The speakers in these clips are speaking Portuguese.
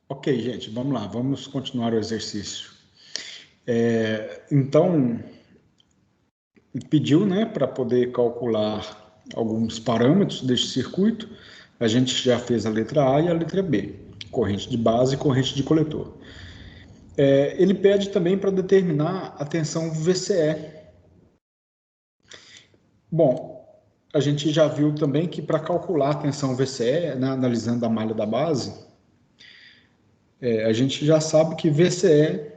Ok, gente, vamos lá, vamos continuar o exercício. Então, pediu, né, para poder calcular alguns parâmetros deste circuito. A gente já fez a letra A e a letra B, corrente de base e corrente de coletor. Ele pede também para determinar a tensão VCE. Bom, a gente já viu também que para calcular a tensão VCE, né, analisando a malha da base, a gente já sabe que VCE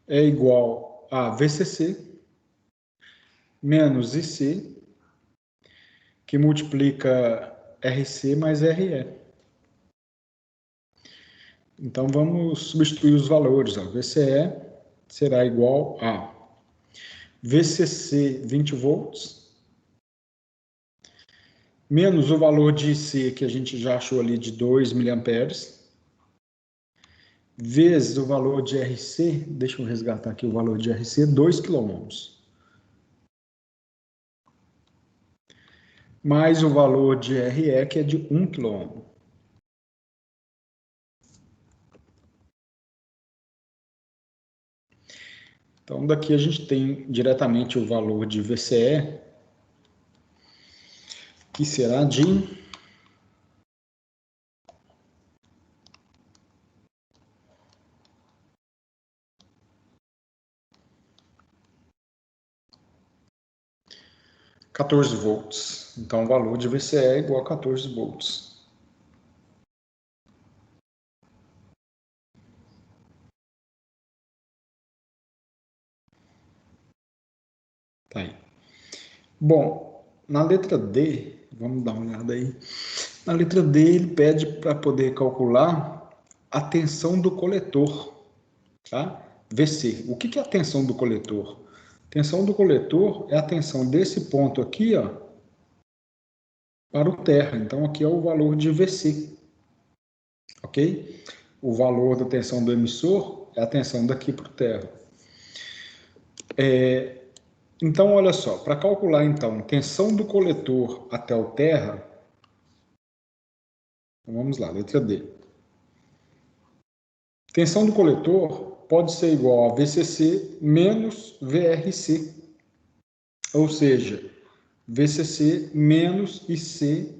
é igual a VCC menos IC, que multiplica RC mais RE. Então, vamos substituir os valores. VCE será igual a VCC 20 volts, menos o valor de IC, que a gente já achou ali de 2 miliamperes, vezes o valor de RC, deixa eu resgatar aqui o valor de RC, 2 kΩ. Mais o valor de RE, que é de 1 kΩ. Então, daqui a gente tem diretamente o valor de VCE, que será de 14 volts. Então, o valor de VCE é igual a 14 volts. Tá aí. Bom, na letra D, vamos dar uma olhada aí. Na letra D, ele pede para poder calcular a tensão do coletor, tá? VC. O que é a tensão do coletor? A tensão do coletor é a tensão desse ponto aqui, ó, para o terra. Então, aqui é o valor de VC, ok? O valor da tensão do emissor é a tensão daqui para o terra. Então, olha só, para calcular, então, tensão do coletor até o terra, então vamos lá, letra D. Tensão do coletor pode ser igual a VCC menos VRC, ou seja, VCC menos IC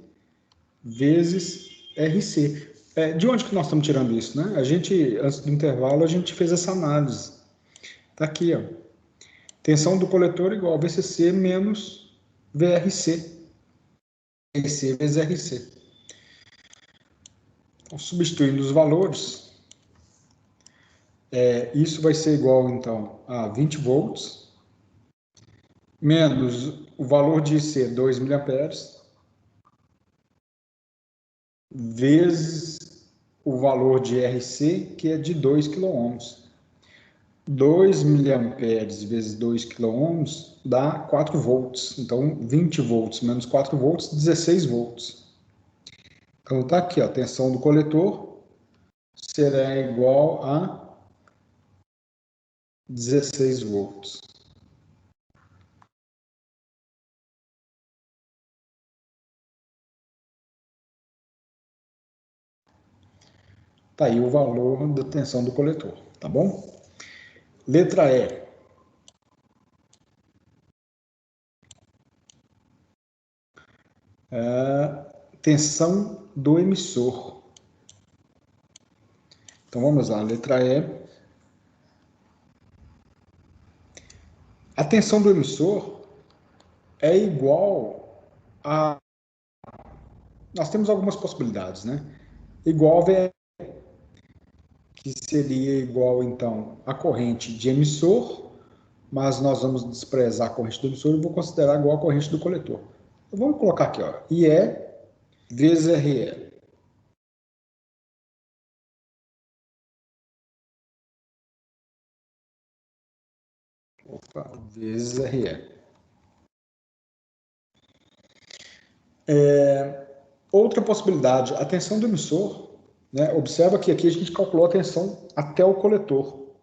vezes RC. De onde que nós estamos tirando isso, né? A gente, antes do intervalo, a gente fez essa análise. Está aqui, ó. Tensão do coletor igual a VCC menos VRC. RC vezes RC. Então, substituindo os valores, isso vai ser igual, então, a 20 volts, menos o valor de IC, 2 miliamperes, vezes o valor de RC, que é de 2 kΩ. 2 miliamperes vezes 2 kΩ dá 4 volts. Então, 20 volts menos 4 volts, 16 volts. Então, está aqui, ó, a tensão do coletor será igual a 16 volts. Está aí o valor da tensão do coletor, tá bom? Letra E. Tensão do emissor. Então, vamos lá, letra E. A tensão do emissor é igual a... Nós temos algumas possibilidades, né? Igual a VE, que seria igual, então, a corrente de emissor, mas nós vamos desprezar a corrente do emissor e vou considerar igual a corrente do coletor. Então, vamos colocar aqui, ó, IE vezes RE. Opa, vezes RE. Outra possibilidade, a tensão do emissor, né? Observa que aqui a gente calculou a tensão até o coletor.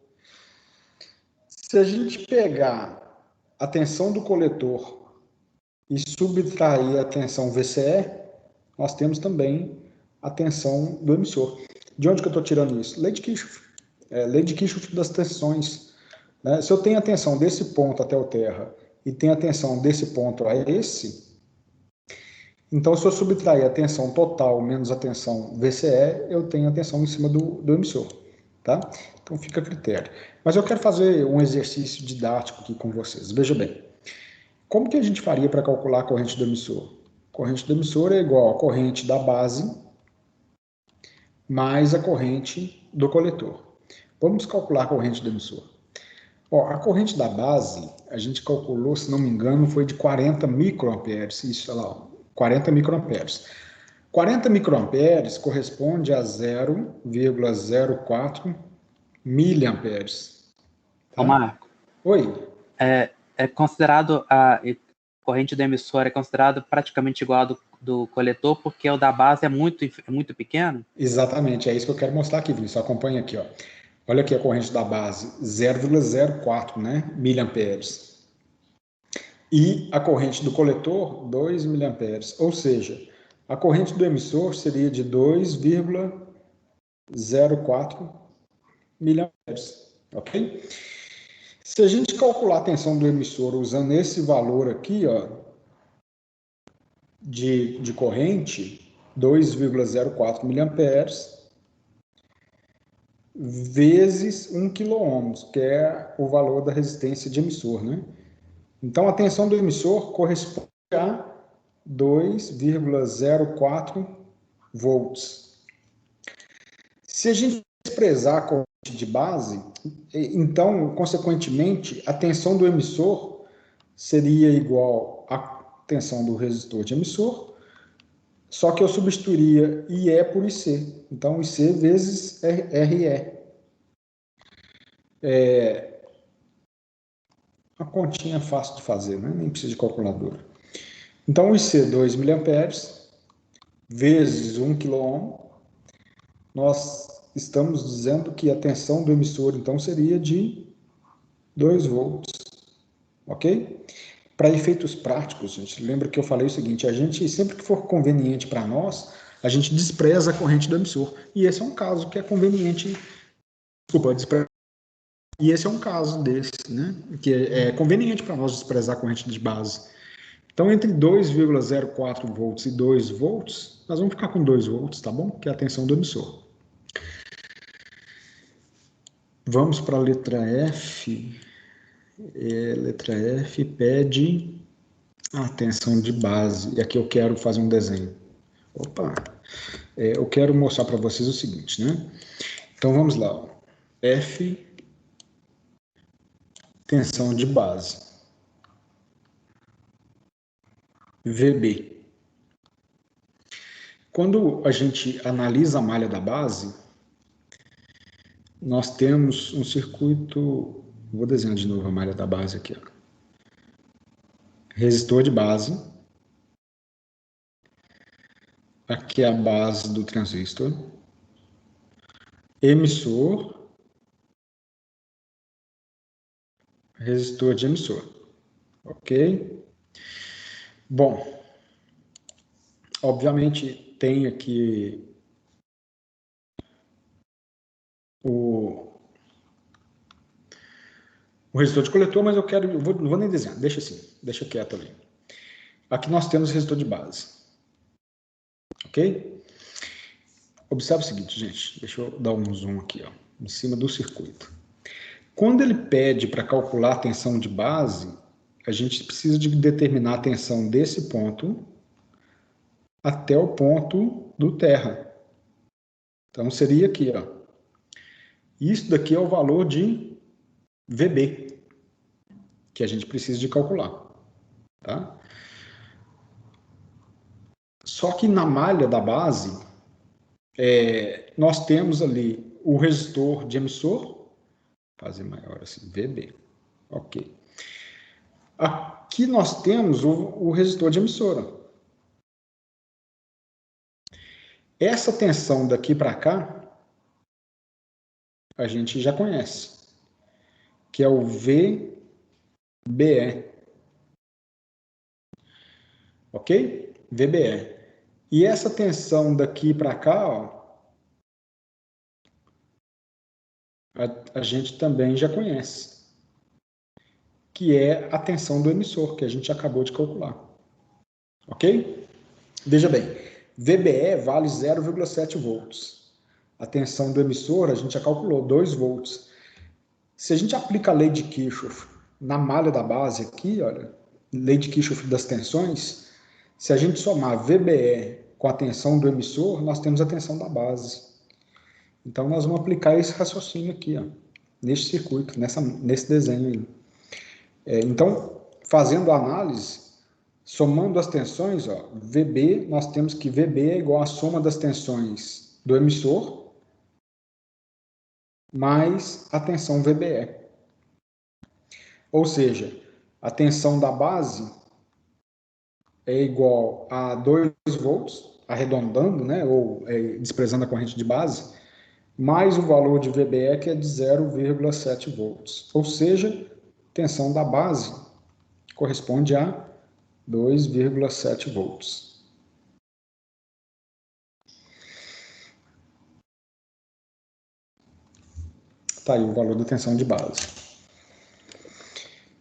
Se a gente pegar a tensão do coletor e subtrair a tensão VCE, nós temos também a tensão do emissor. De onde que eu estou tirando isso? Lei de Kirchhoff. Lei de Kirchhoff das tensões. Né? Se eu tenho a tensão desse ponto até o terra e tenho a tensão desse ponto a esse, então se eu subtrair a tensão total menos a tensão VCE, eu tenho a tensão em cima do emissor. Tá? Então fica a critério. Mas eu quero fazer um exercício didático aqui com vocês. Veja bem. Como que a gente faria para calcular a corrente do emissor? A corrente do emissor é igual à corrente da base mais a corrente do coletor. Vamos calcular a corrente do emissor. A corrente da base, a gente calculou, se não me engano, foi de 40 microamperes. Isso, olha lá, 40 microamperes. 40 microamperes corresponde a 0,04 miliamperes. Ô, Marco. Oi. É considerado, a corrente do emissor é considerado praticamente igual ao do coletor, porque o da base é muito pequeno? Exatamente, é isso que eu quero mostrar aqui, Vinícius. Acompanha aqui, ó. Olha aqui a corrente da base, 0,04, né, miliamperes. E a corrente do coletor, 2 miliamperes. Ou seja, a corrente do emissor seria de 2,04 miliamperes, ok? Se a gente calcular a tensão do emissor usando esse valor aqui, ó, de corrente, 2,04 miliamperes, vezes 1 kΩ, que é o valor da resistência de emissor, né? Então, a tensão do emissor corresponde a 2,04 volts. Se a gente desprezar a corrente de base, então, consequentemente, a tensão do emissor seria igual à tensão do resistor de emissor, só que eu substituiria IE por IC. Então, IC vezes RE. A continha é fácil de fazer, né? Nem precisa de calculadora. Então, o IC 2 miliamperes vezes 1 kΩ, nós estamos dizendo que a tensão do emissor, então, seria de 2 volts. Ok? Para efeitos práticos, gente, lembra que eu falei o seguinte, a gente, sempre que for conveniente para nós, a gente despreza a corrente do emissor. E esse é um caso que é conveniente, desprezar. E esse é um caso desse, né? Que é conveniente para nós desprezar a corrente de base. Então, entre 2,04 volts e 2 volts, nós vamos ficar com 2 volts, tá bom? Que é a tensão do emissor. Vamos para a letra F. Letra F pede a tensão de base. E aqui eu quero fazer um desenho. Opa! Eu quero mostrar para vocês o seguinte, né? Então, vamos lá. F, tensão de base. VB. Quando a gente analisa a malha da base, nós temos um circuito, vou desenhar de novo a malha da base aqui, ó. Resistor de base, aqui é a base do transistor, emissor, resistor de emissor, ok? Bom, obviamente tem aqui o resistor de coletor, mas não vou nem desenhar, deixa assim, deixa quieto ali. Aqui nós temos o resistor de base, ok? Observe o seguinte, gente, deixa eu dar um zoom aqui, ó, em cima do circuito. Quando ele pede para calcular a tensão de base, a gente precisa de determinar a tensão desse ponto até o ponto do terra. Então, seria aqui, ó. Isso daqui é o valor de VB, que a gente precisa de calcular, tá? Só que na malha da base, nós temos ali o resistor de emissor, fazer maior assim, VB, ok. Aqui nós temos o resistor de emissora. Essa tensão daqui para cá, a gente já conhece, que é o VBE. Ok? VBE. E essa tensão daqui para cá, ó, a gente também já conhece, que é a tensão do emissor, que a gente acabou de calcular. Ok? Veja bem, VBE vale 0,7 volts. A tensão do emissor, a gente já calculou, 2 volts. Se a gente aplica a lei de Kirchhoff na malha da base aqui, olha, lei de Kirchhoff das tensões, se a gente somar VBE com a tensão do emissor, nós temos a tensão da base. Então, nós vamos aplicar esse raciocínio aqui, ó, neste circuito, nesse desenho aí. Então, fazendo a análise, somando as tensões, ó, VB, nós temos que VB é igual à soma das tensões do emissor mais a tensão VBE. Ou seja, a tensão da base é igual a 2 volts, arredondando, né, ou desprezando a corrente de base, mais o valor de VBE, que é de 0,7 volts. Ou seja, tensão da base corresponde a 2,7 volts. Está aí o valor da tensão de base.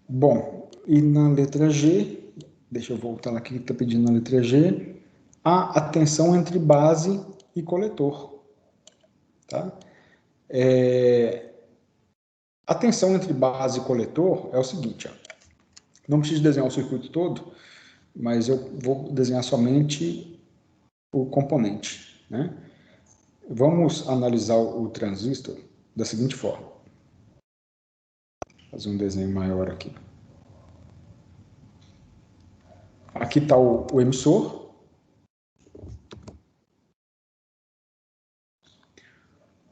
Bom, e na letra G, deixa eu voltar aqui que está pedindo na letra G, a tensão entre base e coletor. Tá? A tensão entre base e coletor é o seguinte, ó. Não preciso desenhar o circuito todo, mas eu vou desenhar somente o componente, né? Vamos analisar o transistor da seguinte forma. Vou fazer um desenho maior aqui. Aqui está o emissor.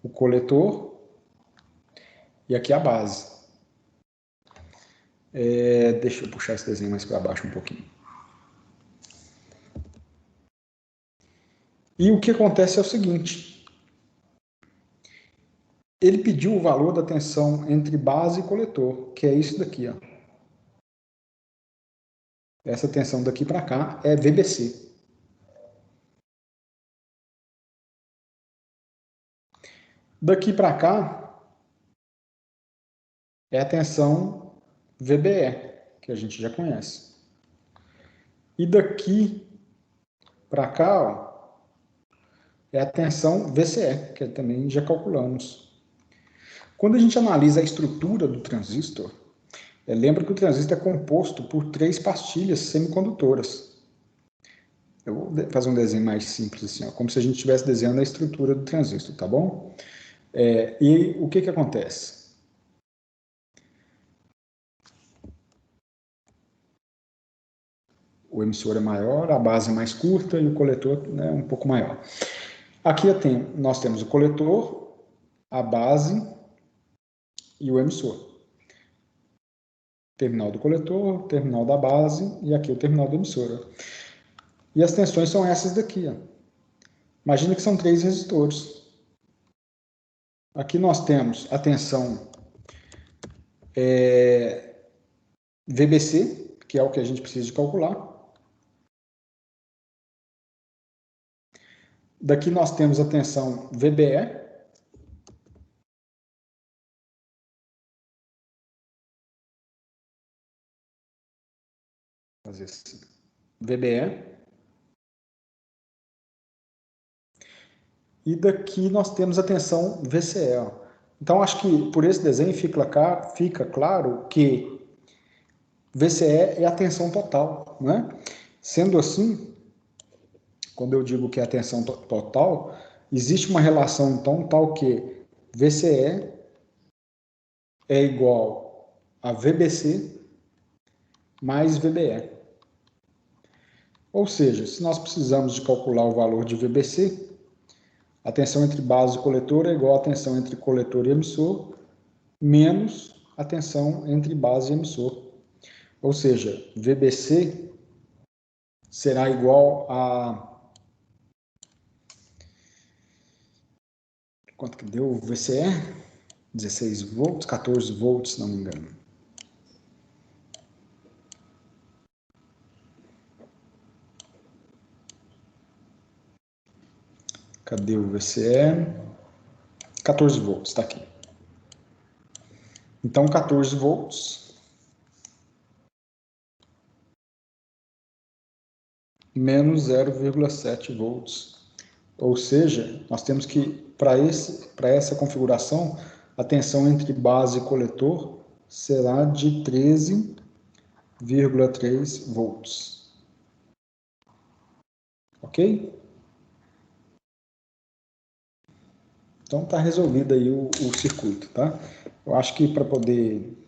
O coletor. E aqui a base. Deixa eu puxar esse desenho mais para baixo um pouquinho. E o que acontece é o seguinte. Ele pediu o valor da tensão entre base e coletor, que é isso daqui, ó. Essa tensão daqui para cá é VBC. Daqui para cá é a tensão VBE, que a gente já conhece. E daqui para cá, ó, é a tensão VCE, que também já calculamos. Quando a gente analisa a estrutura do transistor, lembra que o transistor é composto por 3 pastilhas semicondutoras. Eu vou fazer um desenho mais simples assim, ó, como se a gente estivesse desenhando a estrutura do transistor, tá bom? E o que acontece? O emissor é maior, a base é mais curta e o coletor, né, um pouco maior. Aqui nós temos o coletor, a base e o emissor. Terminal do coletor, terminal da base e aqui o terminal do emissor. E as tensões são essas daqui, ó. Imagina que são 3 resistores. Aqui nós temos a tensão VBC, que é o que a gente precisa de calcular. Daqui nós temos a tensão VBE. Fazer assim. VBE. E daqui nós temos a tensão VCE. Ó. Então, acho que por esse desenho fica claro que VCE é a tensão total, né? Sendo assim, quando eu digo que é a tensão total, existe uma relação, então, tal que VCE é igual a VBC mais VBE. Ou seja, se nós precisamos de calcular o valor de VBC, a tensão entre base e coletor é igual à tensão entre coletor e emissor, menos a tensão entre base e emissor. Ou seja, VBC será igual a... Quanto que deu o VCE? 16 volts, 14 volts, se não me engano. Cadê o VCE? 14 volts, está aqui. Então, 14 volts menos 0,7 volts. Ou seja, nós temos que, para essa configuração, a tensão entre base e coletor será de 13,3 volts. Ok? Então está resolvido aí o circuito, tá? Eu acho que para poder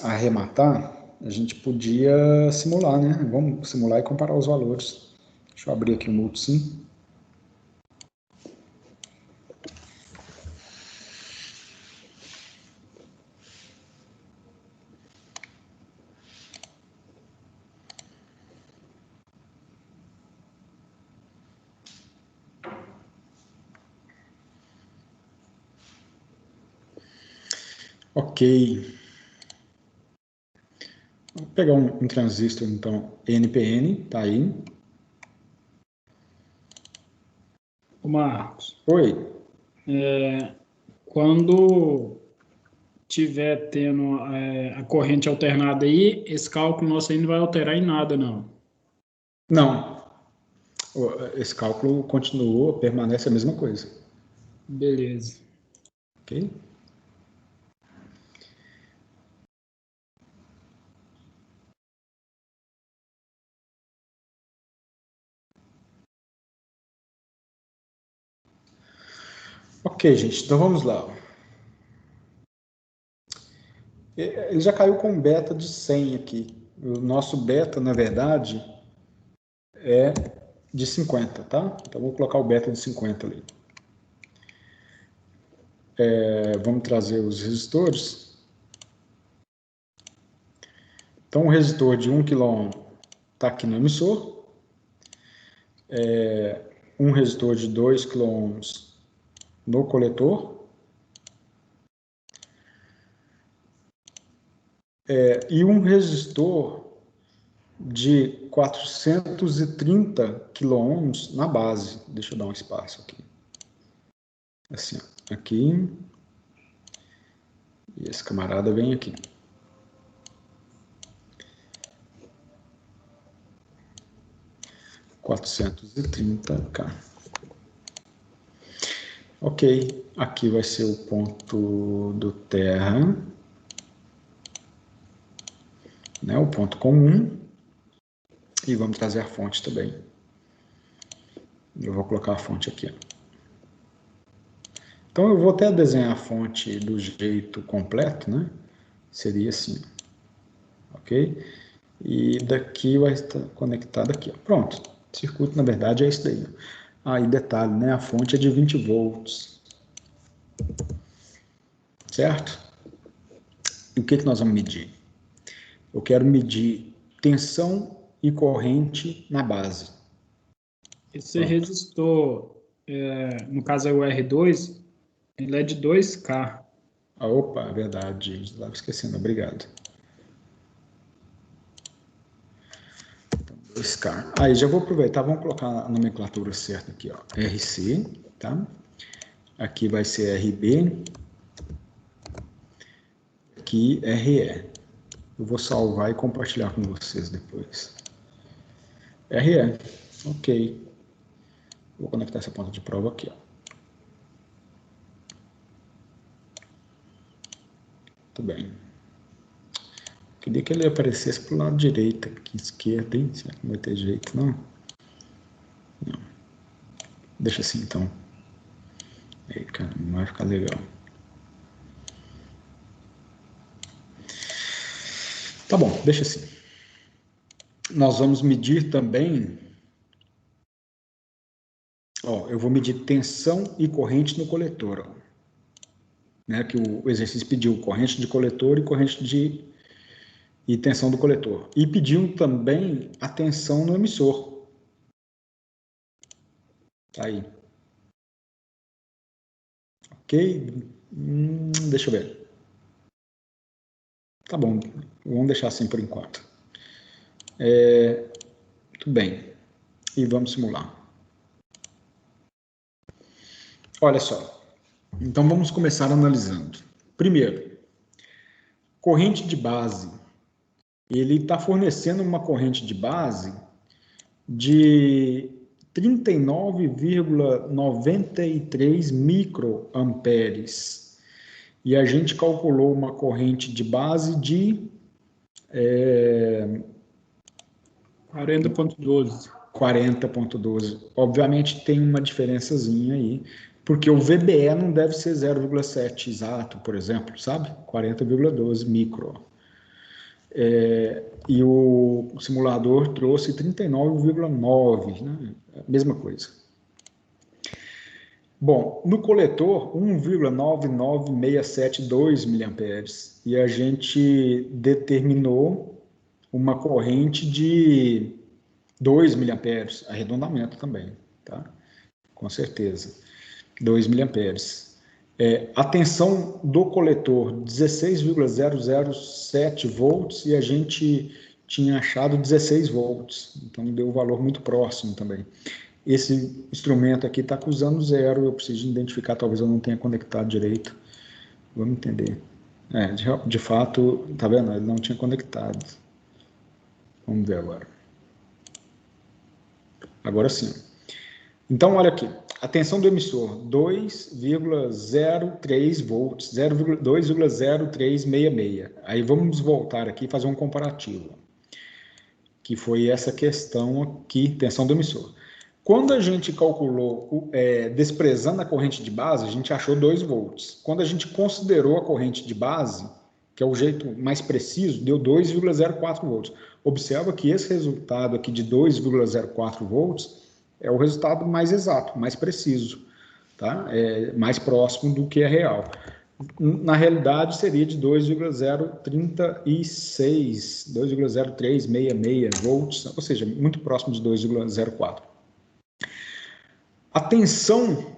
arrematar, a gente podia simular, né? Vamos simular e comparar os valores. Deixa eu abrir aqui o Multisim. Ok. Vou pegar um transistor, então, NPN, tá aí. Ô Marcos, Oi. quando tiver tendo a corrente alternada aí, esse cálculo nosso aí não vai alterar em nada, não. Não. Esse cálculo continuou, permanece a mesma coisa. Beleza. Ok? Ok, gente, então vamos lá. Ele já caiu com um beta de 100 aqui. O nosso beta, na verdade, é de 50, tá? Então vou colocar o beta de 50 ali. Vamos trazer os resistores. Então o resistor de 1 kΩ está aqui no emissor. Um resistor de 2 kΩ no coletor. E um resistor de 430 kΩ na base. Deixa eu dar um espaço aqui. Assim, ó, aqui. E esse camarada vem aqui. $430K. Ok, aqui vai ser o ponto do terra, né, o ponto comum, e vamos trazer a fonte também. Eu vou colocar a fonte aqui. Então eu vou até desenhar a fonte do jeito completo, né? Seria assim, ok? E daqui vai estar conectado aqui, ó. Pronto. O circuito, na verdade, é isso daí. E detalhe, né? A fonte é de 20 volts. Certo? E o que nós vamos medir? Eu quero medir tensão e corrente na base. Esse resistor, no caso é o R2, ele é de 2K. Opa, é verdade, estava esquecendo, obrigado. 2K. Aí, já vou aproveitar, vamos colocar a nomenclatura certa aqui, ó. RC, tá? Aqui vai ser RB. Aqui, RE. Eu vou salvar e compartilhar com vocês depois. RE, ok. Vou conectar essa ponta de prova aqui, ó. Muito bem. Queria que ele aparecesse para o lado direito, aqui esquerda, hein? Será que não vai ter jeito, não? Não. Deixa assim, então. Aí, cara, não vai ficar legal. Tá bom, deixa assim. Nós vamos medir também... Ó, eu vou medir tensão e corrente no coletor, ó. Né, que o exercício pediu corrente de coletor e corrente e tensão do coletor. E pediu também a tensão no emissor. Tá aí. Ok? Deixa eu ver. Tá bom, vamos deixar assim por enquanto. Muito bem. E vamos simular. Olha só. Então vamos começar analisando. primeiro, corrente de base. Ele está fornecendo uma corrente de base de 39,93 microamperes. E a gente calculou uma corrente de base de 40,12. 40,12. Obviamente tem uma diferençazinha aí, porque o VBE não deve ser 0,7 exato, por exemplo, sabe? 40,12 micro. E o simulador trouxe 39,9, né? Mesma coisa. Bom, no coletor, 1,99672 mA, e a gente determinou uma corrente de 2 mA, arredondamento também, tá? Com certeza, 2 mA. A tensão do coletor, 16,007 volts, e a gente tinha achado 16 volts, então deu um valor muito próximo também. Esse instrumento aqui está acusando 0, eu preciso identificar, talvez eu não tenha conectado direito. Vamos entender. De fato, tá vendo? Ele não tinha conectado. Vamos ver agora. Agora sim. Então, olha aqui. A tensão do emissor, 2,03 volts, 2,0366. Aí vamos voltar aqui e fazer um comparativo. Que foi essa questão aqui, tensão do emissor. Quando a gente calculou, desprezando a corrente de base, a gente achou 2 volts. Quando a gente considerou a corrente de base, que é o jeito mais preciso, deu 2,04 volts. Observa que esse resultado aqui de 2,04 volts é o resultado mais exato, mais preciso, tá? Mais próximo do que é real. Na realidade, seria de 2,036, 2,0366 volts, ou seja, muito próximo de 2,04. A tensão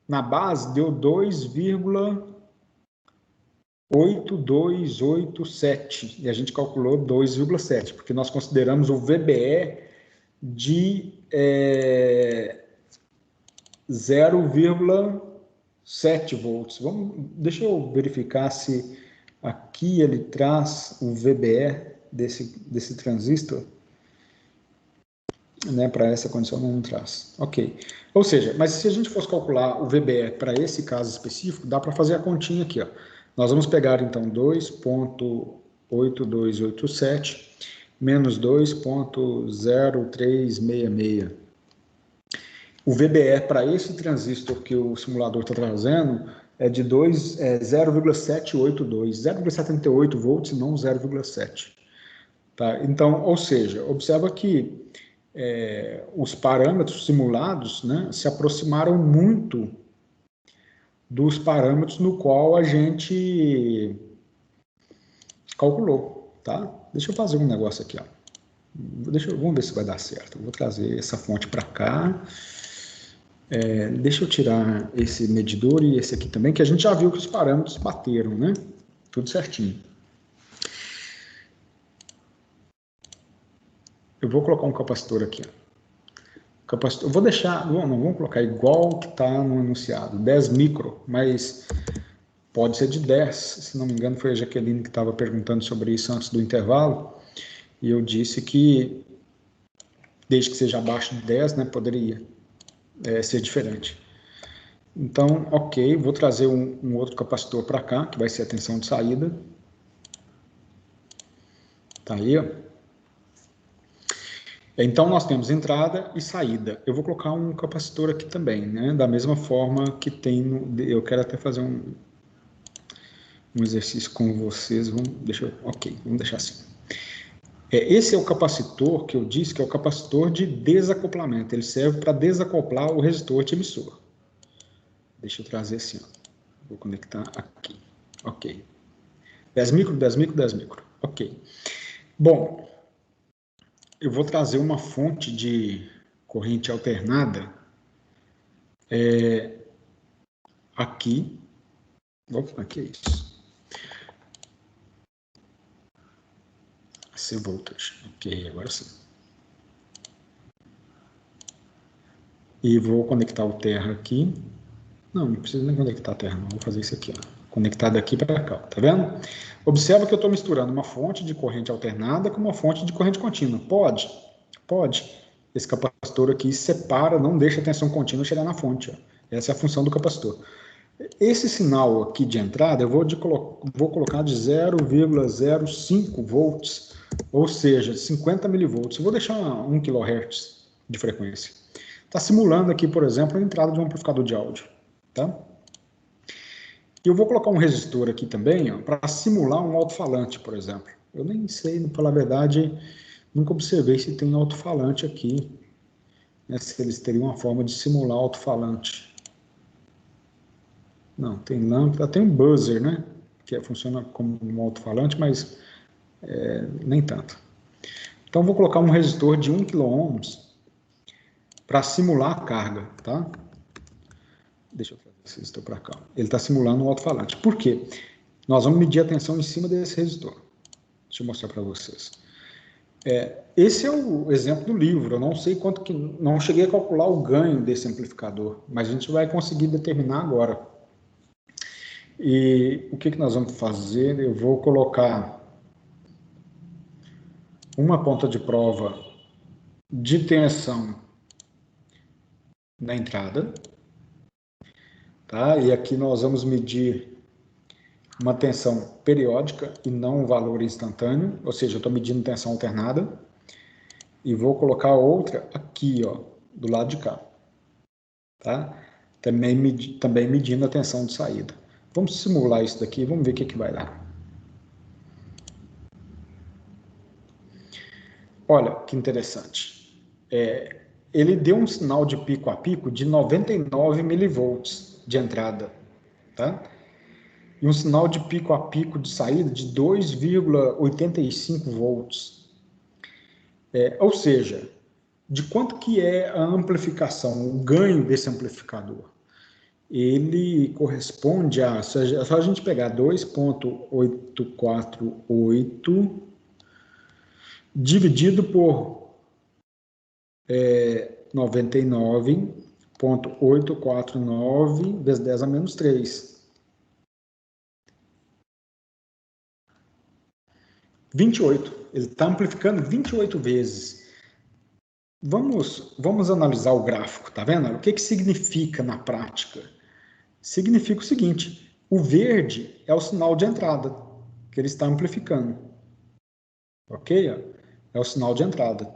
na base deu 2,8287 e a gente calculou 2,7, porque nós consideramos o VBE de 0,7 volts. Deixa eu verificar se aqui ele traz o VBE desse transistor. Né, para essa condição não traz. Ok. Ou seja, mas se a gente fosse calcular o VBE para esse caso específico, dá para fazer a continha aqui. Ó. Nós vamos pegar, então, 2,8287 menos 2,0366. O VBE para esse transistor que o simulador está trazendo é de 0,782, 0,78 volts e não 0,7. Tá? Então, ou seja, observa que os parâmetros simulados, né, se aproximaram muito dos parâmetros no qual a gente calculou, tá? Deixa eu fazer um negócio aqui, ó. Vamos ver se vai dar certo. Eu vou trazer essa fonte para cá. Deixa eu tirar esse medidor e esse aqui também, que a gente já viu que os parâmetros bateram, né? Tudo certinho. Eu vou colocar um capacitor aqui. Capacitor, eu vou deixar, vamos colocar igual que está no enunciado, 10 micro, mas pode ser de 10. Se não me engano, foi a Jaqueline que estava perguntando sobre isso antes do intervalo. E eu disse que, desde que seja abaixo de 10, né, poderia ser diferente. Então, ok, vou trazer um outro capacitor para cá, que vai ser a tensão de saída. Tá aí, ó. Então, nós temos entrada e saída. Eu vou colocar um capacitor aqui também, né? Da mesma forma que tem eu quero até fazer um exercício com vocês. Vamos deixar assim. Esse é o capacitor que eu disse que é o capacitor de desacoplamento. Ele serve para desacoplar o resistor de emissor. Deixa eu trazer assim, ó. Vou conectar aqui. Ok. 10 micro, 10 micro, 10 micro. Ok. Bom, eu vou trazer uma fonte de corrente alternada aqui. Opa, que é isso? AC voltage. Ok, agora sim. E vou conectar o terra aqui. Não precisa nem conectar a terra, não. Vou fazer isso aqui, ó. conectada aqui para cá, tá vendo? Observa que eu estou misturando uma fonte de corrente alternada com uma fonte de corrente contínua. Pode. Esse capacitor aqui separa, não deixa a tensão contínua chegar na fonte. Ó. Essa é a função do capacitor. Esse sinal aqui de entrada, eu vou colocar de 0,05 volts, ou seja, 50 milivolts. Eu vou deixar 1 kHz de frequência. Está simulando aqui, por exemplo, a entrada de um amplificador de áudio. Tá? E eu vou colocar um resistor aqui também, para simular um alto-falante, por exemplo. Eu nem sei, para falar a verdade, nunca observei se tem alto-falante aqui, né, se eles teriam uma forma de simular alto-falante. Não, tem lâmpada, tem um buzzer, né? Que funciona como um alto-falante, mas nem tanto. Então, vou colocar um resistor de 1 kΩ para simular a carga, tá? Deixa eu trazer esse resistor para cá. Ele está simulando um alto-falante. Por quê? Nós vamos medir a tensão em cima desse resistor. Deixa eu mostrar para vocês. Esse é o exemplo do livro. Eu não sei quanto que... Não cheguei a calcular o ganho desse amplificador, mas a gente vai conseguir determinar agora. E o que nós vamos fazer? Eu vou colocar uma ponta de prova de tensão na entrada, tá? E aqui nós vamos medir uma tensão periódica e não um valor instantâneo, ou seja, eu estou medindo tensão alternada, e vou colocar outra aqui, ó, do lado de cá, tá? Também medindo a tensão de saída. Vamos simular isso daqui, vamos ver o que vai dar. Olha, que interessante. Ele deu um sinal de pico a pico de 99 milivolts de entrada, tá? E um sinal de pico a pico de saída de 2,85 volts. Ou seja, de quanto que é a amplificação, o ganho desse amplificador? Ele corresponde a, é só a gente pegar 2,848 dividido por 99,849 vezes 10 a menos 3. 28. Ele está amplificando 28 vezes. Vamos analisar o gráfico, tá vendo? O que significa na prática? Significa o seguinte, o verde é o sinal de entrada, que ele está amplificando. Ok? É o sinal de entrada.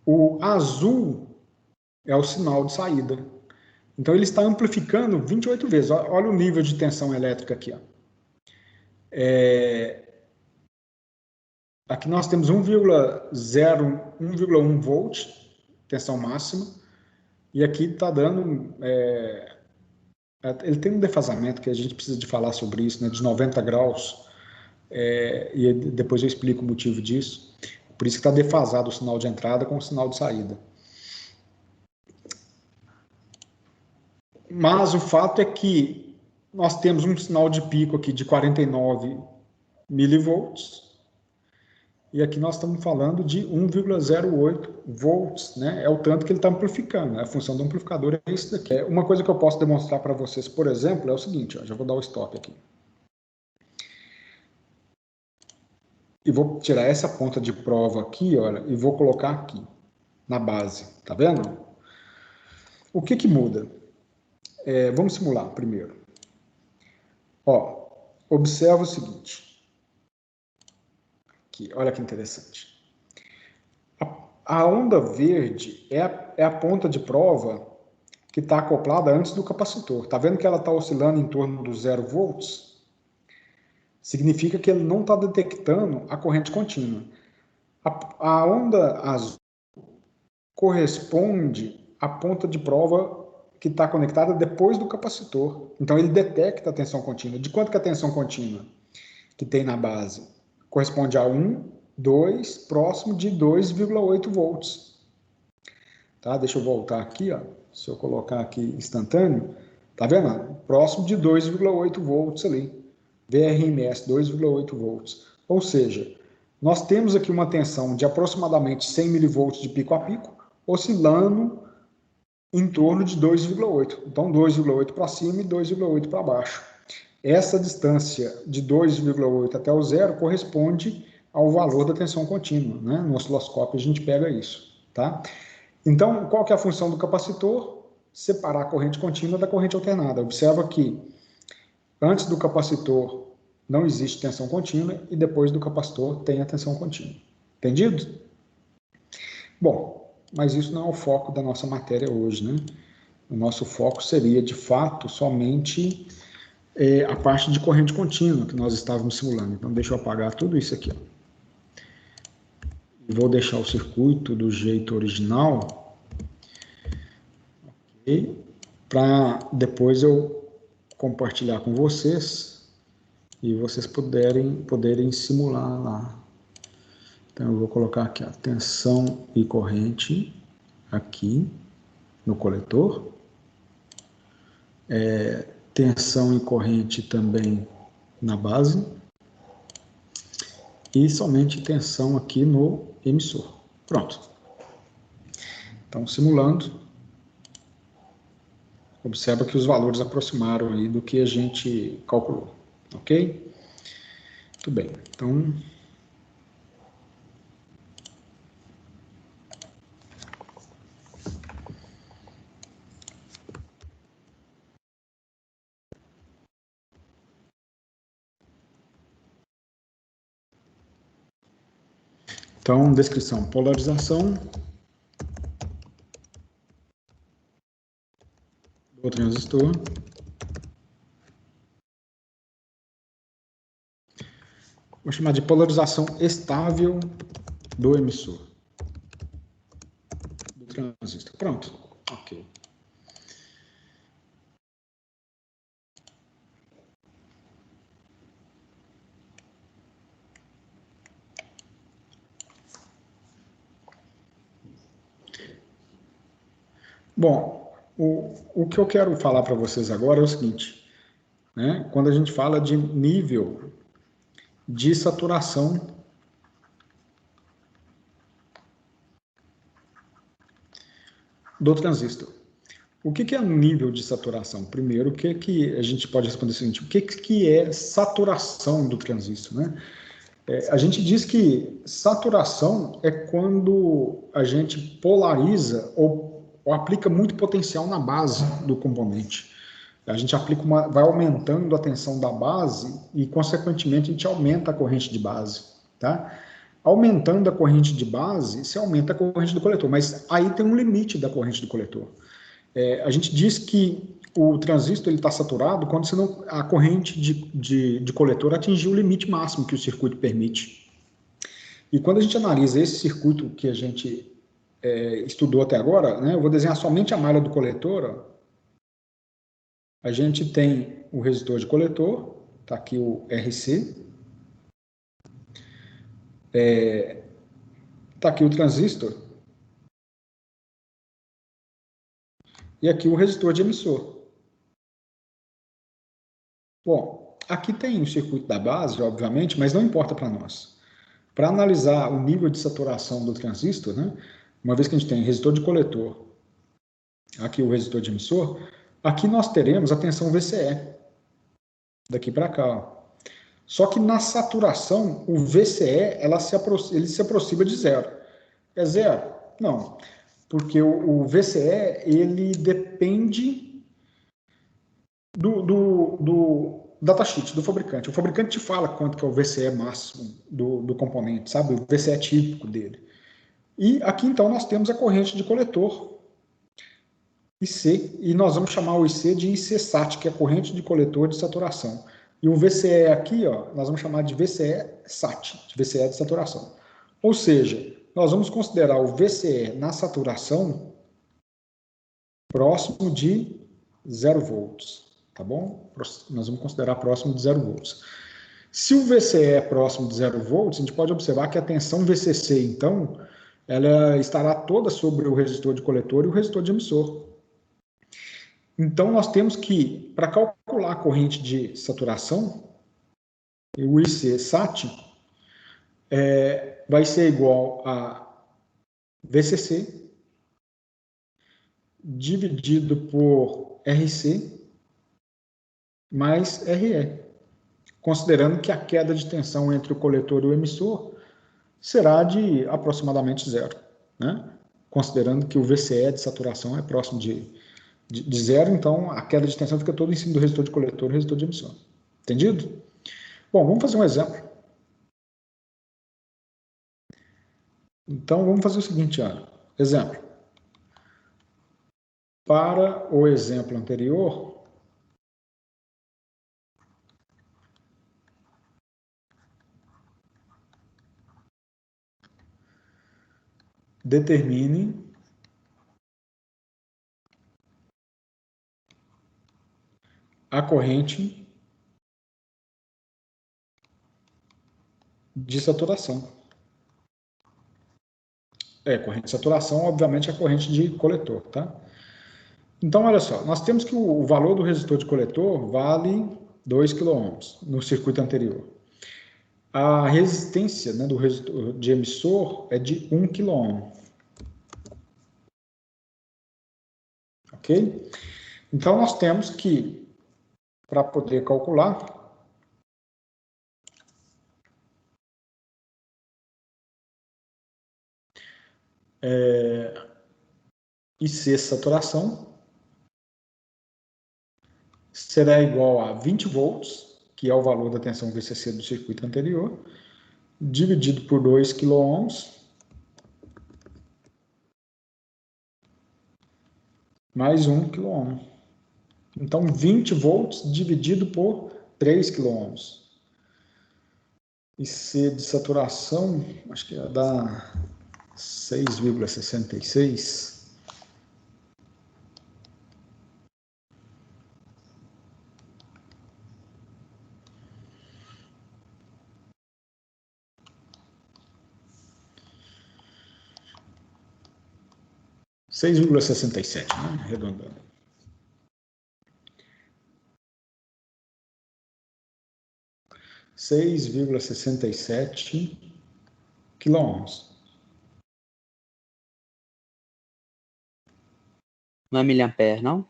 O azul é o sinal de saída. Então, ele está amplificando 28 vezes. Olha o nível de tensão elétrica aqui. Ó. Aqui nós temos 1,1 volt, tensão máxima. E aqui está dando... ele tem um defasamento que a gente precisa de falar sobre isso, né, de 90 graus. E depois eu explico o motivo disso. Por isso que está defasado o sinal de entrada com o sinal de saída. Mas o fato é que nós temos um sinal de pico aqui de 49 milivolts. E aqui nós estamos falando de 1,08 volts, né? É o tanto que ele está amplificando. Né? A função do amplificador é isso daqui. Uma coisa que eu posso demonstrar para vocês, por exemplo, é o seguinte. Ó, já vou dar o stop aqui. E vou tirar essa ponta de prova aqui, olha, e vou colocar aqui, na base. Tá vendo? O que muda? Vamos simular primeiro. Ó, observa o seguinte. Aqui, olha que interessante. A onda verde é a ponta de prova que está acoplada antes do capacitor. Está vendo que ela está oscilando em torno dos 0 volts? Significa que ele não está detectando a corrente contínua. A onda azul corresponde à ponta de prova que está conectada depois do capacitor. Então, ele detecta a tensão contínua. De quanto que é a tensão contínua que tem na base? Corresponde a 1, 2, próximo de 2,8 volts. Tá? Deixa eu voltar aqui, ó. Se eu colocar aqui instantâneo, tá vendo? Próximo de 2,8 volts ali. VRMS, 2,8 volts. Ou seja, nós temos aqui uma tensão de aproximadamente 100 milivolts de pico a pico, oscilando em torno de 2,8. Então, 2,8 para cima e 2,8 para baixo. essa distância de 2,8 até o zero corresponde ao valor da tensão contínua, né? No osciloscópio a gente pega isso, tá? Então, qual que é a função do capacitor? Separar a corrente contínua da corrente alternada. Observa que antes do capacitor não existe tensão contínua e depois do capacitor tem a tensão contínua. Entendido? Bom, mas isso não é o foco da nossa matéria hoje, né? O nosso foco seria, de fato, somente a parte de corrente contínua que nós estávamos simulando. Então, deixa eu apagar tudo isso aqui, ó. Vou deixar o circuito do jeito original, okay, para depois eu compartilhar com vocês e vocês poderem simular lá. Então, eu vou colocar aqui a tensão e corrente aqui no coletor. Tensão e corrente também na base. E somente tensão aqui no emissor. Pronto. Então, simulando, observa que os valores aproximaram aí do que a gente calculou, ok? Muito bem, então, descrição, polarização do transistor. Vou chamar de polarização estável do emissor, do transistor. Pronto, ok. Bom, o que eu quero falar para vocês agora é o seguinte, né? Quando a gente fala de nível de saturação do transistor. O que é nível de saturação? Primeiro, o que a gente pode responder o seguinte, o que é saturação do transistor, né? A gente diz que saturação é quando a gente polariza ou aplica muito potencial na base do componente. A gente vai aumentando a tensão da base e, consequentemente, a gente aumenta a corrente de base, tá? Aumentando a corrente de base, se aumenta a corrente do coletor, mas aí tem um limite da corrente do coletor. A gente diz que o transistor está saturado quando a corrente de coletor atingiu o limite máximo que o circuito permite. E quando a gente analisa esse circuito que a gente estudou até agora, né, eu vou desenhar somente a malha do coletor. Ó. A gente tem o resistor de coletor, está aqui o RC. Está aqui o transistor. E aqui o resistor de emissor. Bom, aqui tem o circuito da base, obviamente, mas não importa para nós. Para analisar o nível de saturação do transistor, né, uma vez que a gente tem resistor de coletor, aqui o resistor de emissor, aqui nós teremos a tensão VCE, daqui para cá. Ó. Só que na saturação, o VCE ele se aproxima de zero. É zero? Não, porque o VCE ele depende do datasheet, do fabricante. O fabricante te fala quanto que é o VCE máximo do componente, sabe? O VCE típico dele. E aqui, então, nós temos a corrente de coletor, IC, e nós vamos chamar o IC de IC-SAT, que é a corrente de coletor de saturação. E o VCE aqui, ó, nós vamos chamar de VCE-SAT, de VCE de saturação. Ou seja, nós vamos considerar o VCE na saturação próximo de 0 volts. Tá bom? Nós vamos considerar próximo de 0 volts. Se o VCE é próximo de 0 volts, a gente pode observar que a tensão VCC, então, ela estará toda sobre o resistor de coletor e o resistor de emissor. Então, nós temos que, para calcular a corrente de saturação, o IC-SAT vai ser igual a VCC dividido por RC mais RE, considerando que a queda de tensão entre o coletor e o emissor será de aproximadamente zero, né? Considerando que o VCE de saturação é próximo de zero, então a queda de tensão fica toda em cima do resistor de coletor e resistor de emissor. Entendido? Bom, vamos fazer um exemplo. Então, vamos fazer o seguinte, olha. Exemplo. Para o exemplo anterior, determine a corrente de saturação. Corrente de saturação, obviamente, é a corrente de coletor, tá? Então, olha só, nós temos que o valor do resistor de coletor vale 2 kΩ no circuito anterior. A resistência, né, do resistor de emissor é de 1 kΩ. Ok? Então, nós temos que, para poder calcular, IC saturação será igual a 20 volts, que é o valor da tensão VCC do circuito anterior, dividido por 2 kΩ, mais 1 kΩ. Então, 20 volts dividido por 3 kΩ. IC de saturação, acho que ia dar 6,66. 6,67, né? Arredondando. kΩ. Não é miliampere, não?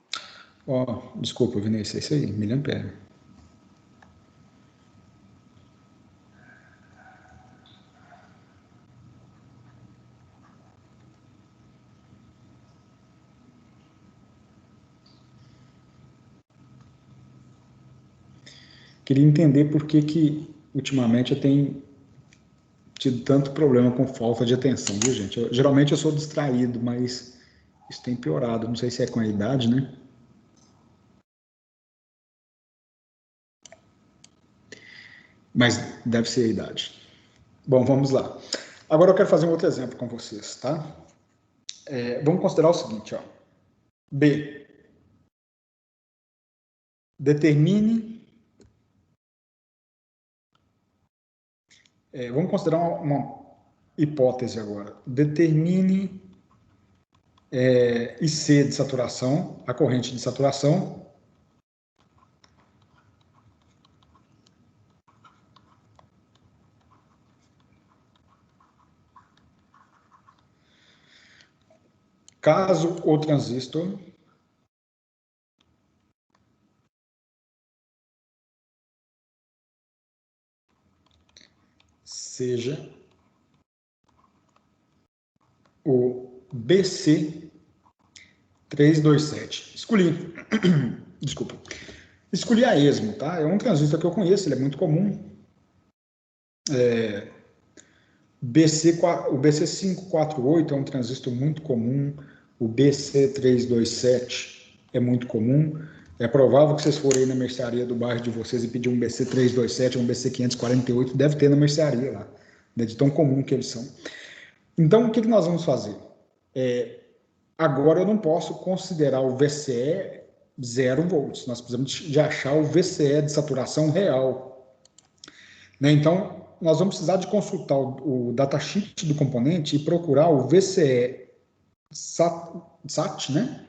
Desculpa, Vinícius, é isso aí, miliampere. Queria entender por que ultimamente eu tenho tido tanto problema com falta de atenção, viu, gente? Geralmente eu sou distraído, mas isso tem piorado. Não sei se é com a idade, né? Mas deve ser a idade. Bom, vamos lá. Agora eu quero fazer um outro exemplo com vocês, tá? Vamos considerar o seguinte, ó. B. Determine... vamos considerar uma hipótese agora. Determine IC de saturação, a corrente de saturação, caso o transistor seja o BC327. Escolhi. Desculpa. Escolhi a ESMO, tá? É um transistor que eu conheço, ele é muito comum. O BC548 é um transistor muito comum. O BC327 é muito comum. É provável que vocês forem aí na mercearia do bairro de vocês e pedir um BC327 ou um BC548, deve ter na mercearia lá, né, de tão comum que eles são. Então, o que nós vamos fazer? Agora eu não posso considerar o VCE 0 volts. Nós precisamos de achar o VCE de saturação real, né? Então, nós vamos precisar de consultar o datasheet do componente e procurar o VCE SAT, né?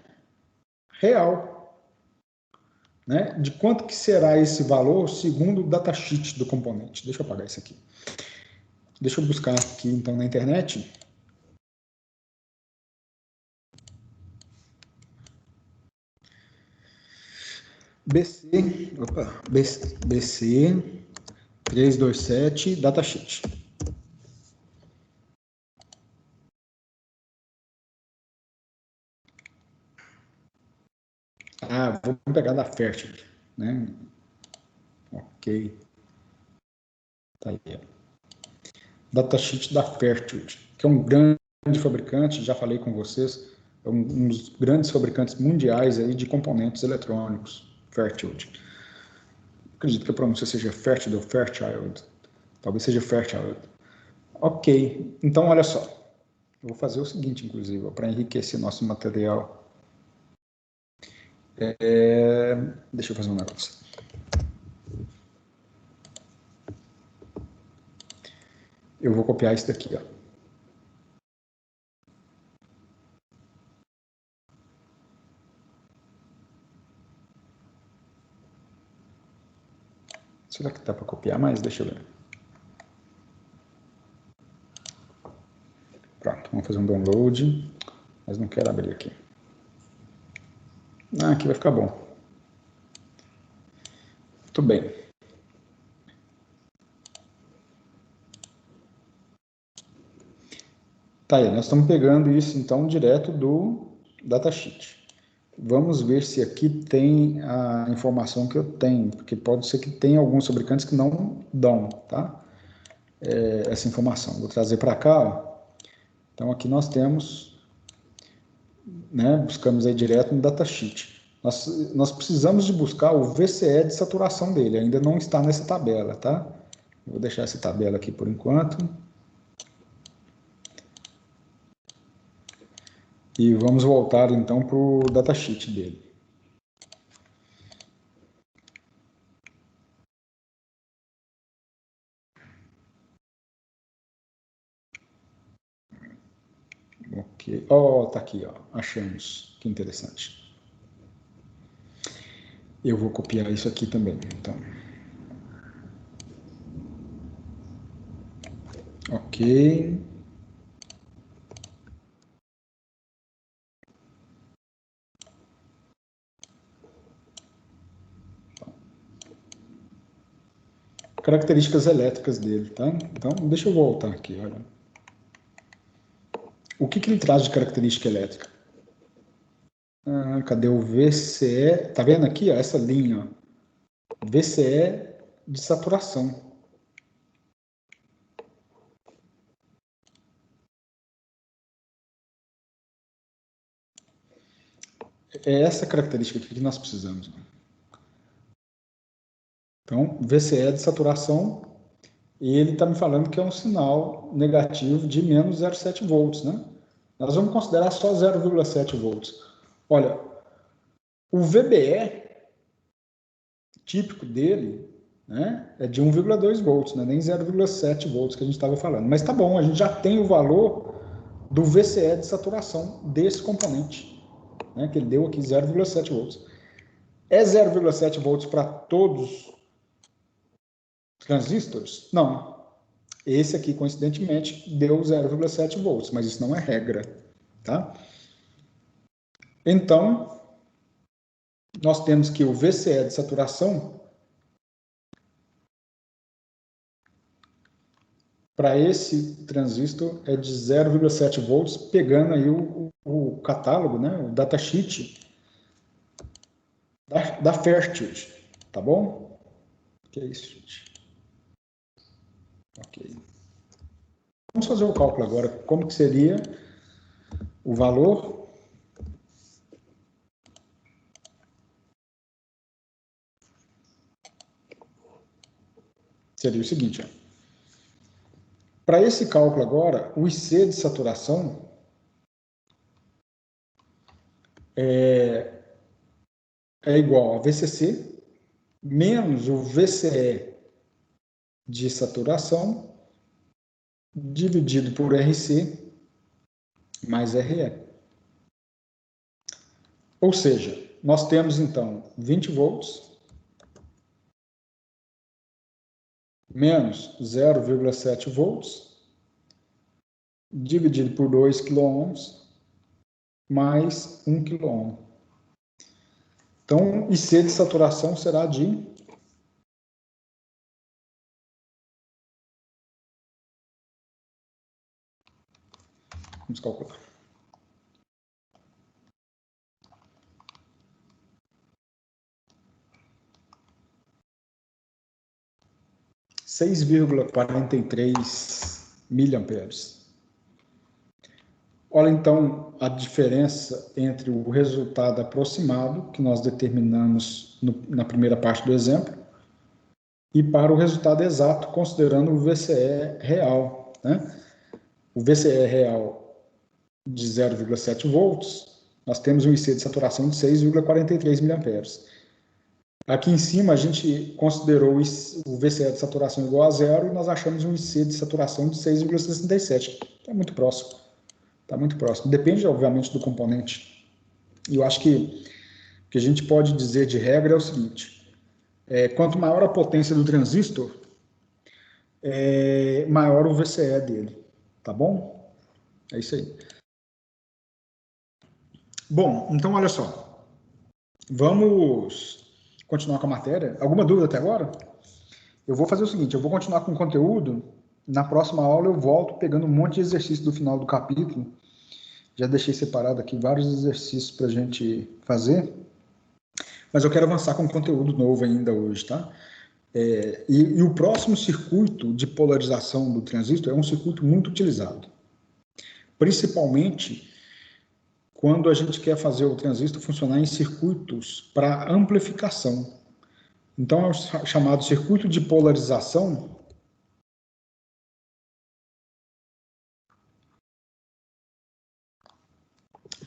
Real, né? De quanto que será esse valor segundo o datasheet do componente. Deixa eu apagar isso aqui. Deixa eu buscar aqui, então, na internet. BC 327 datasheet. Vamos pegar da Fairchild, né? Ok. Tá aí. Datasheet da Fairchild, que é um grande fabricante, já falei com vocês, é um dos grandes fabricantes mundiais aí de componentes eletrônicos, Fairchild. Acredito que a pronúncia seja Fairchild ou Fairchild. Talvez seja Fairchild. Ok, então olha só. Eu vou fazer o seguinte, inclusive, para enriquecer nosso material. Deixa eu fazer um negócio. Eu vou copiar isso daqui, ó. Será que dá para copiar mais? Deixa eu ver. Pronto, vamos fazer um download, mas não quero abrir aqui. Aqui vai ficar bom. Muito bem. Tá aí, nós estamos pegando isso então direto do datasheet. Vamos ver se aqui tem a informação que eu tenho, porque pode ser que tenha alguns fabricantes que não dão, tá? Essa informação. Vou trazer para cá, ó. Então aqui nós temos, né, buscamos aí direto no datasheet. Nós precisamos de buscar o VCE de saturação dele, ainda não está nessa tabela, tá? Vou deixar essa tabela aqui por enquanto. E vamos voltar então para o datasheet dele. Ok. Tá aqui, ó. Achamos. Que interessante. Eu vou copiar isso aqui também, então. Ok. Características elétricas dele, tá? Então, deixa eu voltar aqui, olha. O que ele traz de característica elétrica? Cadê o VCE? Tá vendo aqui, ó, essa linha, ó. VCE de saturação. É essa característica aqui que nós precisamos. Então, VCE de saturação, e ele está me falando que é um sinal negativo de menos 0,7 volts, né? Nós vamos considerar só 0,7 volts. Olha, o VBE típico dele, né, é de 1,2 volts, né, nem 0,7 volts que a gente estava falando. Mas tá bom, a gente já tem o valor do VCE de saturação desse componente, né, que ele deu aqui 0,7 volts. É 0,7 volts para todos os transistores? Não. Esse aqui, coincidentemente, deu 0,7 volts, mas isso não é regra, tá? Então, nós temos que o VCE de saturação para esse transistor é de 0,7 volts, pegando aí o catálogo, né, o datasheet da Fairchild, tá bom? Que é isso, gente. Ok. Vamos fazer o cálculo agora. Como que seria o valor? Seria o seguinte, ó. Para esse cálculo agora, o IC de saturação é igual a VCC menos o VCE de saturação dividido por RC mais RE. Ou seja, nós temos então 20 volts menos 0,7 volts dividido por 2 kΩ mais 1 kΩ. Então, IC de saturação será de... Vamos calcular. (6,43 miliamperes). Olha, então, a diferença entre o resultado aproximado, que nós determinamos na primeira parte do exemplo, e para o resultado exato, considerando o VCE real, né? O VCE real de 0,7 volts, nós temos um IC de saturação de 6,43 miliamperes. Aqui em cima, a gente considerou o VCE de saturação igual a zero e nós achamos um IC de saturação de 6,67. Está muito próximo. Está muito próximo. Depende, obviamente, do componente. E eu acho que o que a gente pode dizer de regra é o seguinte: quanto maior a potência do transistor, maior o VCE dele. Tá bom? É isso aí. Bom, então olha só. Vamos continuar com a matéria. Alguma dúvida até agora? Eu vou fazer o seguinte, eu vou continuar com o conteúdo. Na próxima aula eu volto pegando um monte de exercício do final do capítulo. Já deixei separado aqui vários exercícios para a gente fazer. Mas eu quero avançar com conteúdo novo ainda hoje, tá? E o próximo circuito de polarização do transistor é um circuito muito utilizado. Principalmente quando a gente quer fazer o transistor funcionar em circuitos para amplificação. Então, é o chamado circuito de polarização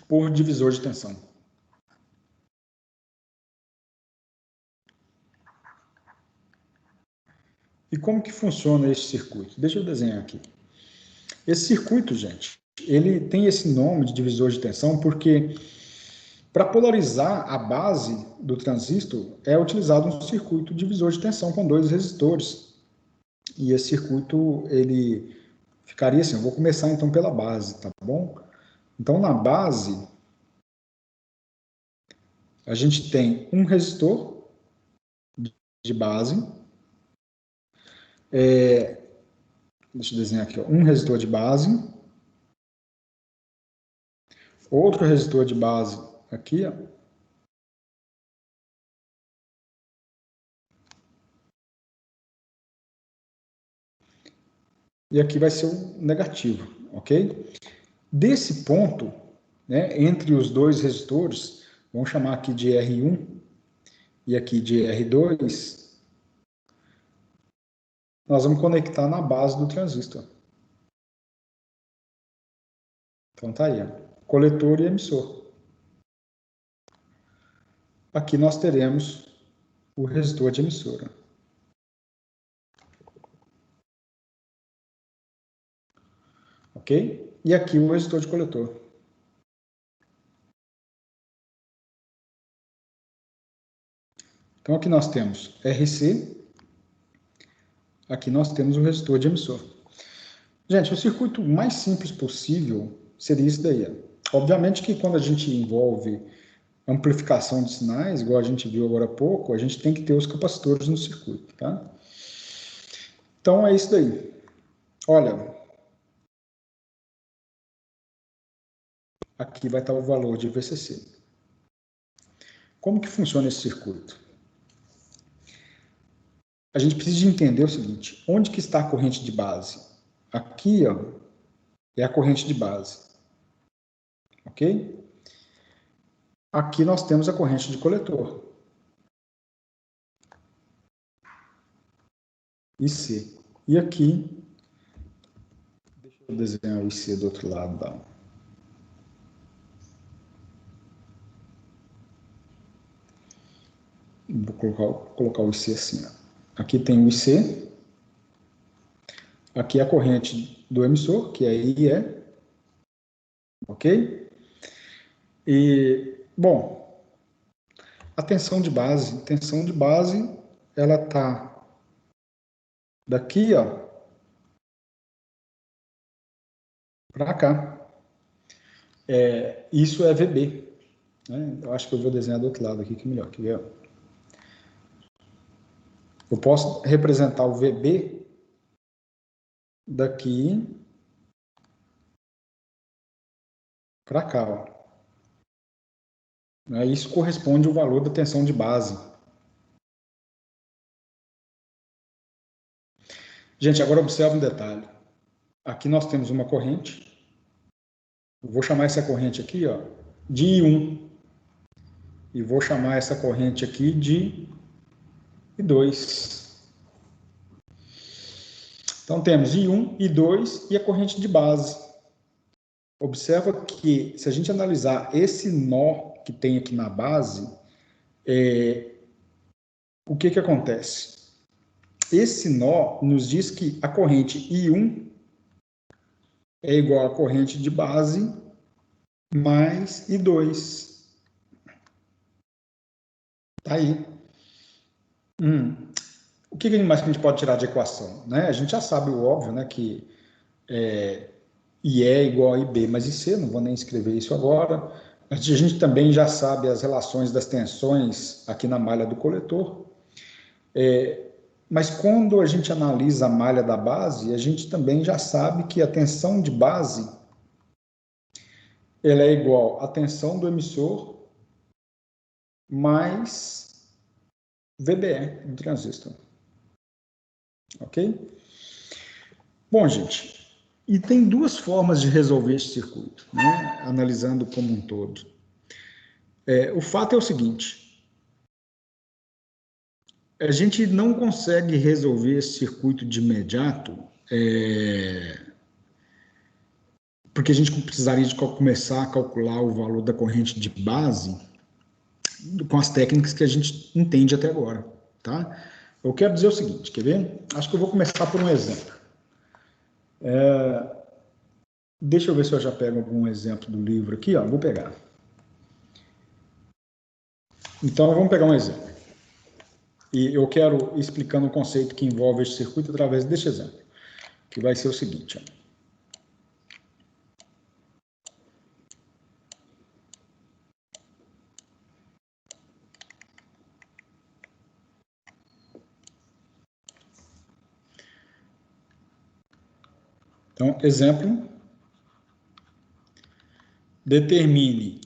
por divisor de tensão. E como que funciona esse circuito? Deixa eu desenhar aqui. Esse circuito, gente, ele tem esse nome de divisor de tensão porque para polarizar a base do transistor é utilizado um circuito divisor de tensão com dois resistores. E esse circuito, ele ficaria assim, eu vou começar então pela base, tá bom? Então na base, a gente tem um resistor de base, deixa eu desenhar aqui, ó, um resistor de base, outro resistor de base aqui, ó, e aqui vai ser o negativo, ok? Desse ponto, né, entre os dois resistores, vamos chamar aqui de R1 e aqui de R2, nós vamos conectar na base do transistor. Então tá aí, ó, coletor e emissor. Aqui nós teremos o resistor de emissora. Ok? E aqui o resistor de coletor. Então aqui nós temos RC, aqui nós temos o resistor de emissor. Gente, o circuito mais simples possível seria isso daí. Obviamente que quando a gente envolve amplificação de sinais, igual a gente viu agora há pouco, a gente tem que ter os capacitores no circuito, tá? Então é isso daí. Olha, aqui vai estar o valor de VCC. Como que funciona esse circuito? A gente precisa de entender o seguinte, onde que está a corrente de base? Aqui, ó, é a corrente de base, ok? Aqui nós temos a corrente de coletor, IC. E aqui, deixa eu desenhar o IC do outro lado, tá? Vou colocar o IC assim, ó. Aqui tem o IC, aqui é a corrente do emissor, que é IE, ok? E, bom, a tensão de base, ela tá daqui, ó, para cá. Isso é VB, né? Eu acho que eu vou desenhar do outro lado aqui, que é melhor. Quer ver? Eu posso representar o VB daqui para cá, ó. Isso corresponde ao valor da tensão de base. Gente, agora observa um detalhe. Aqui nós temos uma corrente. Eu vou chamar essa corrente aqui, ó, de I1. E vou chamar essa corrente aqui de I2. Então temos I1, I2 e a corrente de base. Observa que, se a gente analisar esse nó que tem aqui na base, o que acontece? Esse nó nos diz que a corrente I1 é igual à corrente de base mais I2. Tá aí. O que mais que a gente pode tirar de equação? Né? A gente já sabe o óbvio, né? Que IE é igual a IB mais IC, não vou nem escrever isso agora. A gente também já sabe as relações das tensões aqui na malha do coletor. Mas quando a gente analisa a malha da base, a gente também já sabe que a tensão de base ela é igual à tensão do emissor mais VBE do transistor. Ok? Bom, gente, e tem duas formas de resolver esse circuito, né? Analisando como um todo. O fato é o seguinte: a gente não consegue resolver esse circuito de imediato, porque a gente precisaria de começar a calcular o valor da corrente de base com as técnicas que a gente entende até agora, tá? Eu quero dizer o seguinte, quer ver? Acho que eu vou começar por um exemplo. Deixa eu ver se eu já pego algum exemplo do livro aqui, ó. Vou pegar. Então, vamos pegar um exemplo. E eu quero ir explicando o conceito que envolve este circuito através deste exemplo, que vai ser o seguinte, ó. Então, exemplo, determine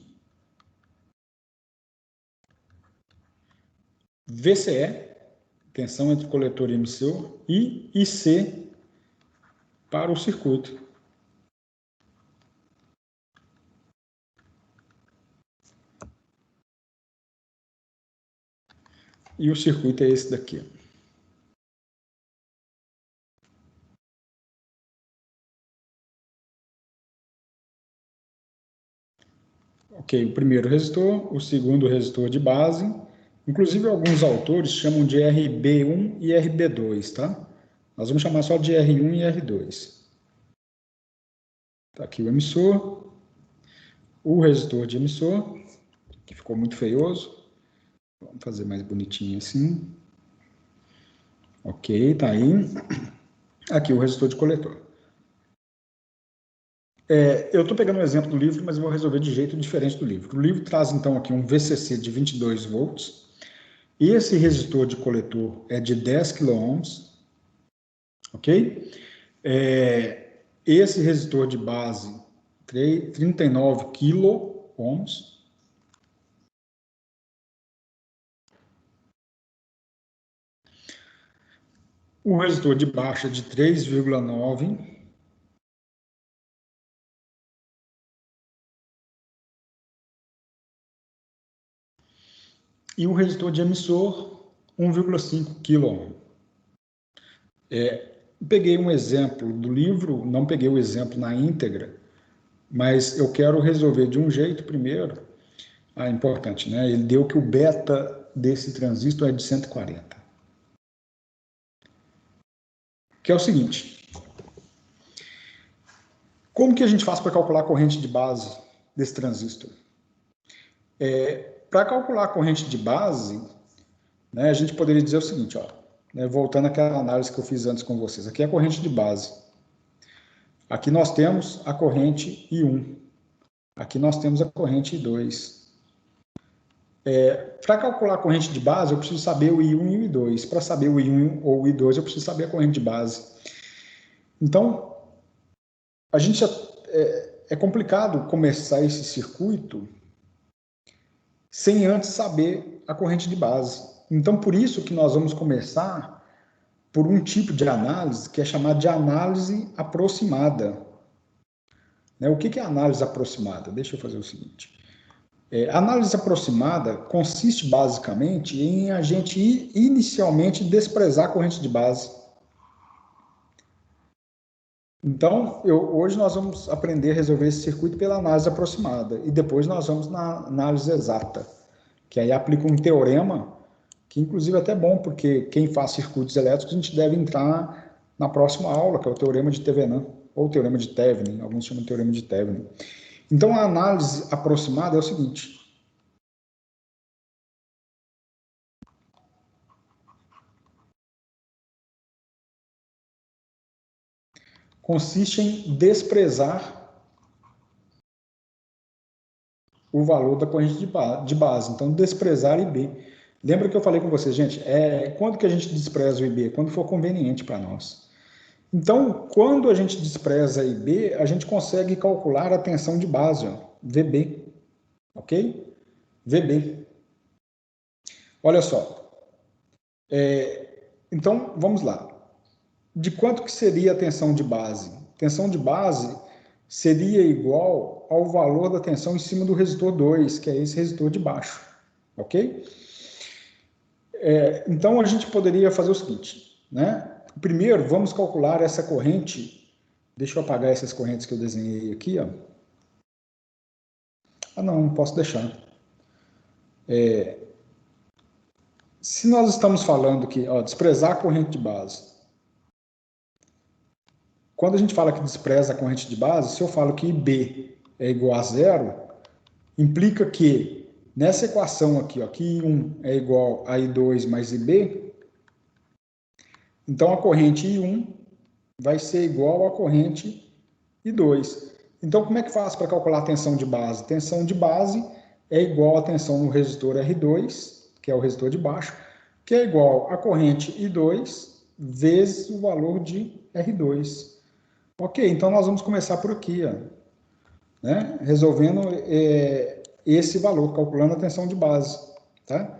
VCE, tensão entre coletor e emissor, e IC para o circuito. E o circuito é esse daqui. Ok, o primeiro resistor, o segundo resistor de base. Inclusive, alguns autores chamam de RB1 e RB2, tá? Nós vamos chamar só de R1 e R2. Tá aqui o emissor, o resistor de emissor, que ficou muito feioso. Vamos fazer mais bonitinho assim. Ok, tá aí. Aqui o resistor de coletor. Eu estou pegando um exemplo do livro, mas eu vou resolver de jeito diferente do livro. O livro traz, então, aqui um VCC de 22 volts. Esse resistor de coletor é de 10 kΩ. Ok? Esse resistor de base, 39 kΩ. O resistor de baixa de 3,9. E o resistor de emissor, 1,5 kΩ. Peguei um exemplo do livro, não peguei o exemplo na íntegra, mas eu quero resolver de um jeito primeiro. Importante, né? Ele deu que o beta desse transistor é de 140. Que é o seguinte: como que a gente faz para calcular a corrente de base desse transistor? Para calcular a corrente de base, né, a gente poderia dizer o seguinte, ó, né, voltando àquela análise que eu fiz antes com vocês. Aqui é a corrente de base. Aqui nós temos a corrente I1. Aqui nós temos a corrente I2. Para calcular a corrente de base, eu preciso saber o I1 e o I2. Para saber o I1 ou o I2, eu preciso saber a corrente de base. Então, a gente é complicado começar esse circuito sem antes saber a corrente de base. Então, por isso que nós vamos começar por um tipo de análise que é chamada de análise aproximada. O que é análise aproximada? Deixa eu fazer o seguinte. A análise aproximada consiste basicamente em a gente inicialmente desprezar a corrente de base. Então, hoje nós vamos aprender a resolver esse circuito pela análise aproximada e depois nós vamos na análise exata, que aí aplica um teorema, que inclusive é até bom, porque quem faz circuitos elétricos a gente deve entrar na próxima aula, que é o teorema de Thevenin, ou teorema de Thevenin, alguns chamam de teorema de Thevenin. Então, a análise aproximada é o seguinte. Consiste em desprezar o valor da corrente de base. Então, desprezar IB. Lembra que eu falei com vocês, gente? Quando que a gente despreza o IB? Quando for conveniente para nós. Então, quando a gente despreza IB, a gente consegue calcular a tensão de base, ó, VB. Ok? VB. Olha só. Então, vamos lá. De quanto que seria a tensão de base? Tensão de base seria igual ao valor da tensão em cima do resistor 2, que é esse resistor de baixo. Ok? Então, a gente poderia fazer o seguinte, né? Primeiro, vamos calcular essa corrente. Deixa eu apagar essas correntes que eu desenhei aqui, ó. Não posso deixar. Se nós estamos falando que, desprezar a corrente de base. Quando a gente fala que despreza a corrente de base, se eu falo que IB é igual a zero, implica que nessa equação aqui, ó, que I1 é igual a I2 mais IB, então a corrente I1 vai ser igual à corrente I2. Então, como é que faz para calcular a tensão de base? Tensão de base é igual à tensão no resistor R2, que é o resistor de baixo, que é igual à corrente I2 vezes o valor de R2. Ok, então nós vamos começar por aqui, ó, né? Resolvendo esse valor, calculando a tensão de base. Tá?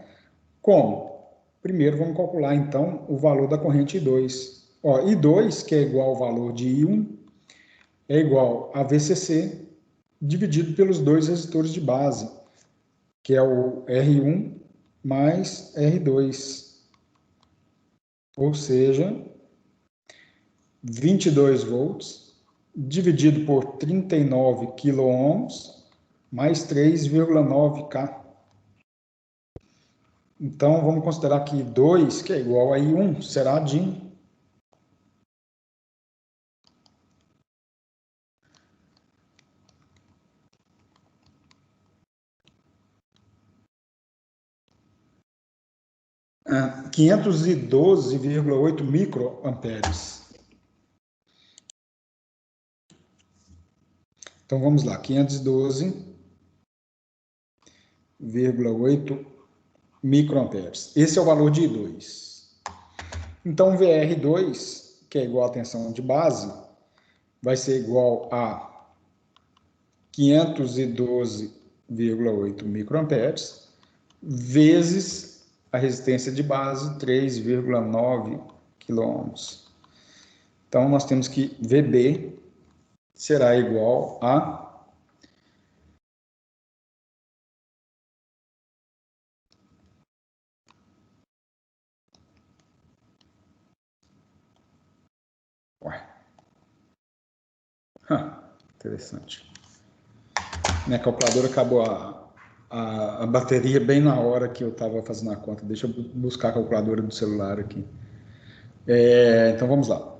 Como? Primeiro vamos calcular, então, o valor da corrente I2. I2, que é igual ao valor de I1, é igual a VCC dividido pelos dois resistores de base, que é o R1 mais R2. Ou seja, 22 volts dividido por 39 kΩ mais 3,9 K. Então, vamos considerar que 2, que é igual a I1, será de 512,8 microamperes. Então, vamos lá, 512,8 microamperes. Esse é o valor de I2. Então, VR2, que é igual à tensão de base, vai ser igual a 512,8 microamperes vezes a resistência de base, 3,9 quilôohms. Então, nós temos que VB será igual a 'Ué, interessante. Minha calculadora acabou a bateria bem na hora que eu estava fazendo a conta. Deixa eu buscar a calculadora do celular aqui. Então, vamos lá.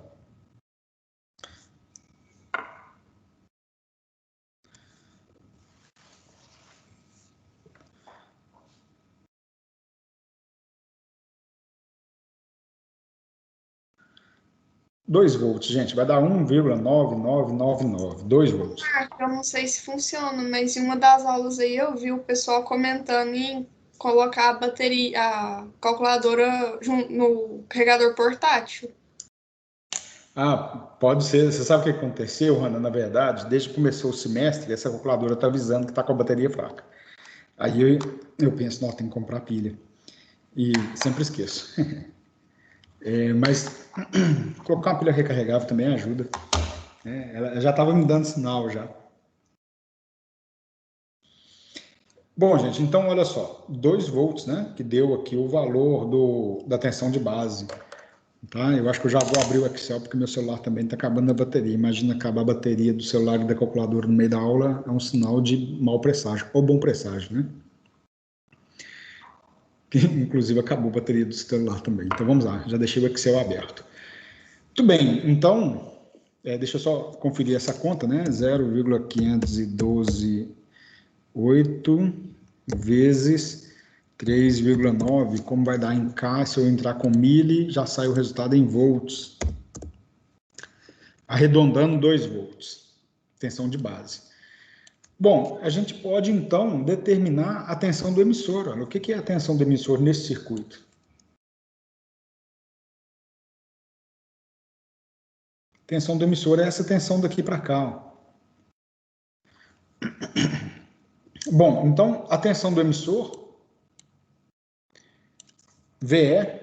Dois volts, gente, vai dar 1,9999, 2 volts. Eu não sei se funciona, mas em uma das aulas aí eu vi o pessoal comentando em colocar a bateria, a calculadora no carregador portátil? Pode ser. Você sabe o que aconteceu, Ana? Na verdade, desde que começou o semestre, essa calculadora está avisando que está com a bateria fraca. Aí eu penso, não, tem que comprar pilha. E sempre esqueço. Mas colocar uma pilha recarregável também ajuda. Ela já estava me dando sinal já. Bom, gente, então olha só, 2 volts, né, que deu aqui o valor da tensão de base, tá? Eu acho que eu já vou abrir o Excel porque meu celular também está acabando a bateria. Imagina acabar a bateria do celular e da calculadora no meio da aula, é um sinal de mau presságio, ou bom presságio, né? Que, inclusive acabou a bateria do celular também. Então vamos lá, já deixei o Excel aberto. Muito bem, então, deixa eu só conferir essa conta, né? 0,512,8 vezes 3,9, como vai dar em K, se eu entrar com mili, já sai o resultado em volts. Arredondando 2 volts, tensão de base. Bom, a gente pode então determinar a tensão do emissor. Olha, o que é a tensão do emissor nesse circuito? A tensão do emissor é essa tensão daqui para cá. Ó. Bom, então a tensão do emissor, VE,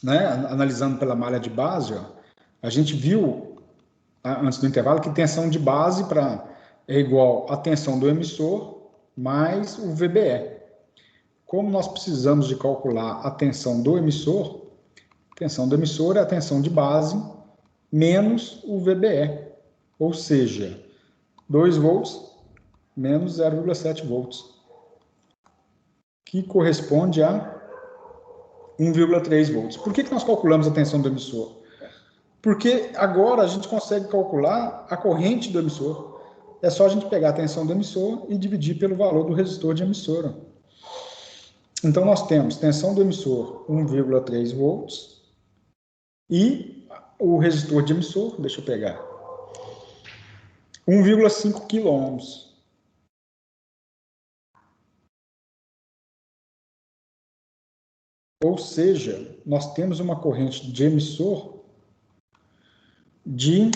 né, analisando pela malha de base, ó, a gente viu antes do intervalo que tensão de base é igual a tensão do emissor mais o VBE. Como nós precisamos de calcular a tensão do emissor é a tensão de base menos o VBE, ou seja, 2 volts menos 0,7 volts, que corresponde a 1,3 volts. Por que nós calculamos a tensão do emissor? Porque agora a gente consegue calcular a corrente do emissor. É só a gente pegar a tensão do emissor e dividir pelo valor do resistor de emissora. Então, nós temos tensão do emissor 1,3 volts e o resistor de emissor, deixa eu pegar, 1,5 kΩ. Ou seja, nós temos uma corrente de emissor de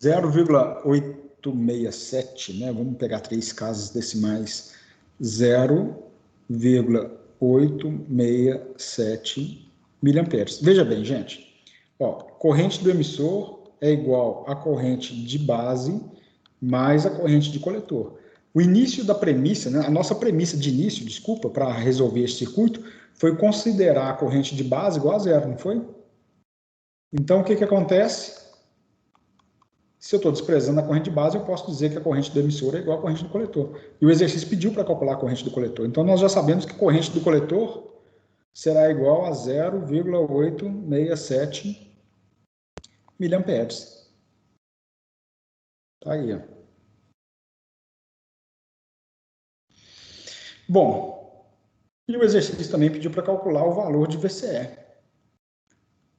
0,867, né? Vamos pegar 3 casas decimais, 0,867 miliamperes. Veja bem, gente, ó, corrente do emissor é igual à corrente de base mais a corrente de coletor. O início da premissa, né, a nossa premissa de início, desculpa, para resolver esse circuito, foi considerar a corrente de base igual a zero, não foi? Então, o que acontece? Se eu estou desprezando a corrente de base, eu posso dizer que a corrente do emissor é igual à corrente do coletor. E o exercício pediu para calcular a corrente do coletor. Então, nós já sabemos que a corrente do coletor será igual a 0,867 miliamperes. Tá aí, ó. Bom, e o exercício também pediu para calcular o valor de VCE.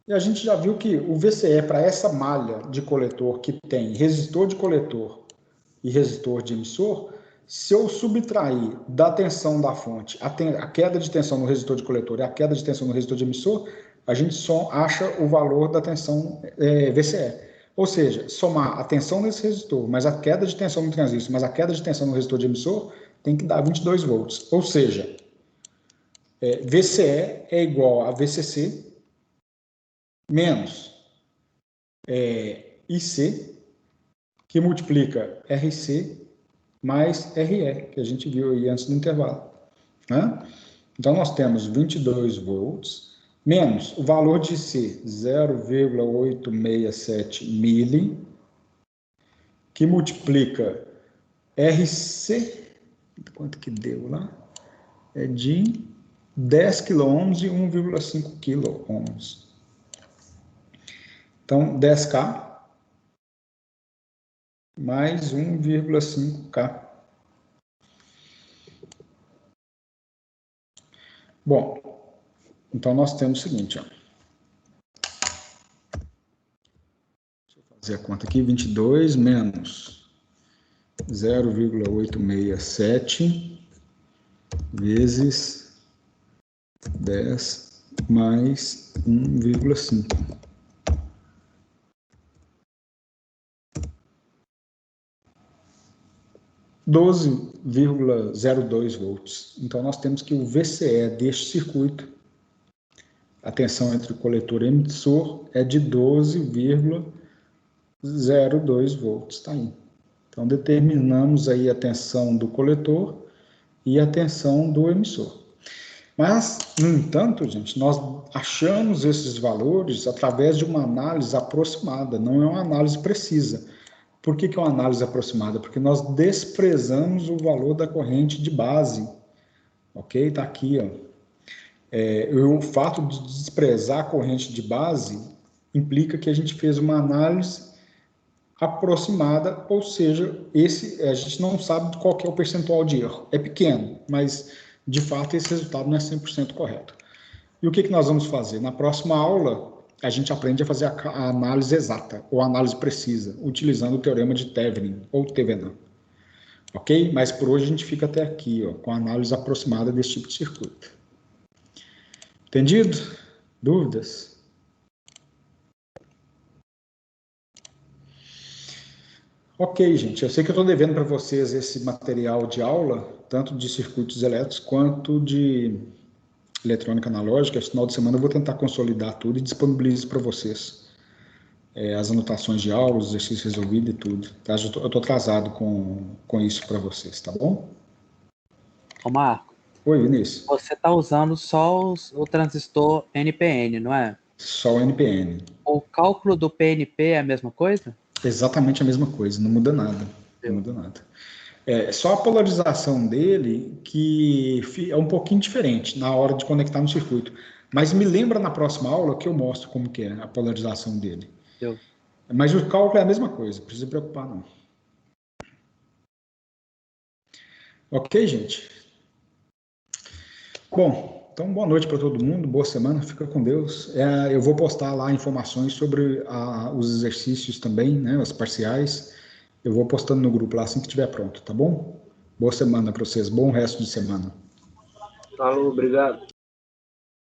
E a gente já viu que o VCE para essa malha de coletor que tem resistor de coletor e resistor de emissor, se eu subtrair da tensão da fonte a queda de tensão no resistor de coletor e a queda de tensão no resistor de emissor, a gente só acha o valor da tensão VCE. Ou seja, somar a tensão nesse resistor, mais a queda de tensão no transistor, mais a queda de tensão no resistor de emissor, tem que dar 22 volts. Ou seja, VCE é igual a VCC menos IC, que multiplica RC mais RE, que a gente viu aí antes do intervalo. Né? Então, nós temos 22 volts, menos o valor de C, 0,867 mili, que multiplica RC, quanto que deu lá? É de 10 kΩ e 1,5 kΩ. Então, 10K mais 1,5K. Bom, então nós temos o seguinte, ó. fazer a conta aqui, 22 menos 0,867 vezes 10 mais 1,5. 12,02 volts. Então, nós temos que o VCE deste circuito, a tensão entre o coletor e emissor, é de 12,02 volts. Tá aí. Então, determinamos aí a tensão do coletor e a tensão do emissor. Mas, no entanto, gente, nós achamos esses valores através de uma análise aproximada, não é uma análise precisa. Por que é uma análise aproximada? Porque nós desprezamos o valor da corrente de base. Ok? Está aqui, ó. O fato de desprezar a corrente de base implica que a gente fez uma análise aproximada, ou seja, a gente não sabe qual que é o percentual de erro. É pequeno, mas, de fato, esse resultado não é 100% correto. E o que nós vamos fazer? Na próxima aula, a gente aprende a fazer a análise exata, ou a análise precisa, utilizando o teorema de Thevenin, ou Thevenin. Ok? Mas por hoje a gente fica até aqui, ó, com a análise aproximada desse tipo de circuito. Entendido? Dúvidas? Ok, gente. Eu sei que eu estou devendo para vocês esse material de aula, tanto de circuitos elétricos quanto de eletrônica analógica. Esse final de semana eu vou tentar consolidar tudo e disponibilizo para vocês as anotações de aula, os exercícios resolvidos e tudo. Tá? Eu estou atrasado com isso para vocês, tá bom? Ô, Marco. Oi, Vinícius. Você está usando só o transistor NPN, não é? Só o NPN. O cálculo do PNP é a mesma coisa? Exatamente a mesma coisa, não muda nada. Não muda nada. Só a polarização dele que é um pouquinho diferente na hora de conectar no circuito. Mas me lembra na próxima aula que eu mostro como que é a polarização dele. Mas o cálculo é a mesma coisa, não precisa se preocupar não. Ok, gente? Bom, então boa noite para todo mundo, boa semana, fica com Deus. Eu vou postar lá informações sobre os exercícios também, né, as parciais. Eu vou postando no grupo lá assim que estiver pronto, tá bom? Boa semana para vocês, bom resto de semana. Falou, obrigado.